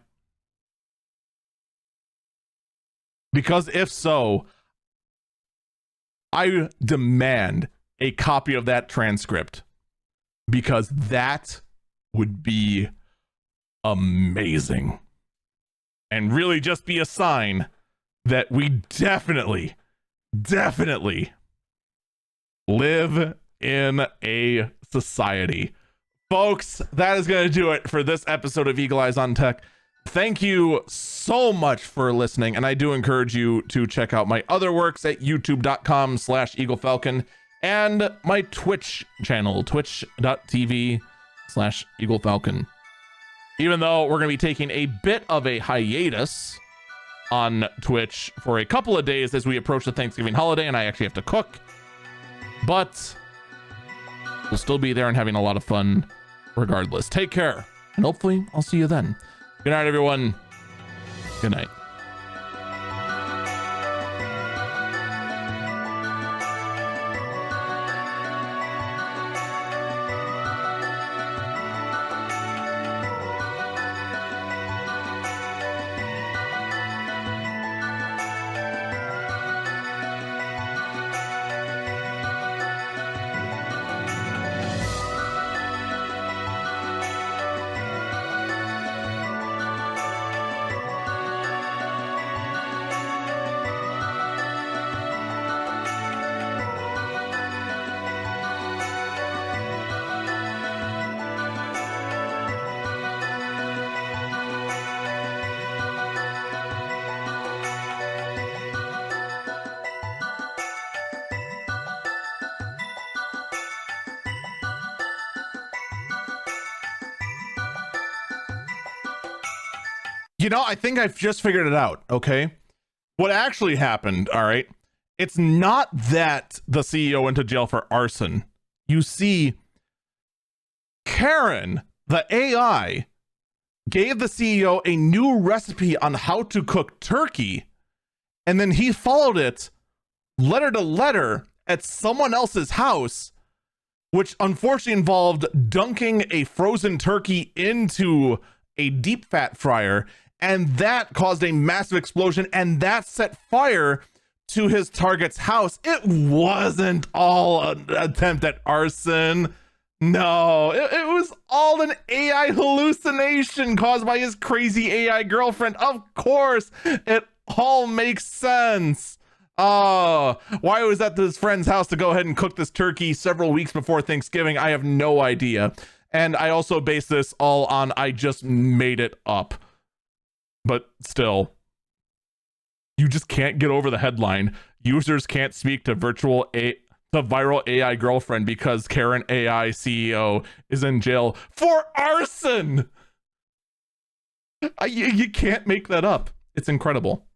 Because if so, I demand a copy of that transcript, because that would be amazing and really just be a sign that we definitely live in a society. Folks, that is going to do it for this episode of Eagle Eyes on Tech. Thank you so much for listening, and I do encourage you to check out my other works at youtube.com/EagleFalcon and my Twitch channel, twitch.tv/EagleFalcon. Even though we're going to be taking a bit of a hiatus on Twitch for a couple of days as we approach the Thanksgiving holiday and I actually have to cook, but we'll still be there and having a lot of fun regardless. Take care, and hopefully I'll see you then. Good night, everyone. Good night. You know, I think I've just figured it out, okay? What actually happened, all right? It's not that the CEO went to jail for arson. You see, Karen, the AI, gave the CEO a new recipe on how to cook turkey, and then he followed it letter to letter at someone else's house, which unfortunately involved dunking a frozen turkey into a deep fat fryer, and that caused a massive explosion, and that set fire to his target's house. It wasn't all an attempt at arson. No, it was all an AI hallucination caused by his crazy AI girlfriend. Of course, it all makes sense. Oh, why was at his friend's house to go ahead and cook this turkey several weeks before Thanksgiving? I have no idea. And I also base this all on I just made it up. But still, you just can't get over the headline. Users can't speak to viral AI girlfriend because Karen AI CEO is in jail for arson. You can't make that up. It's incredible.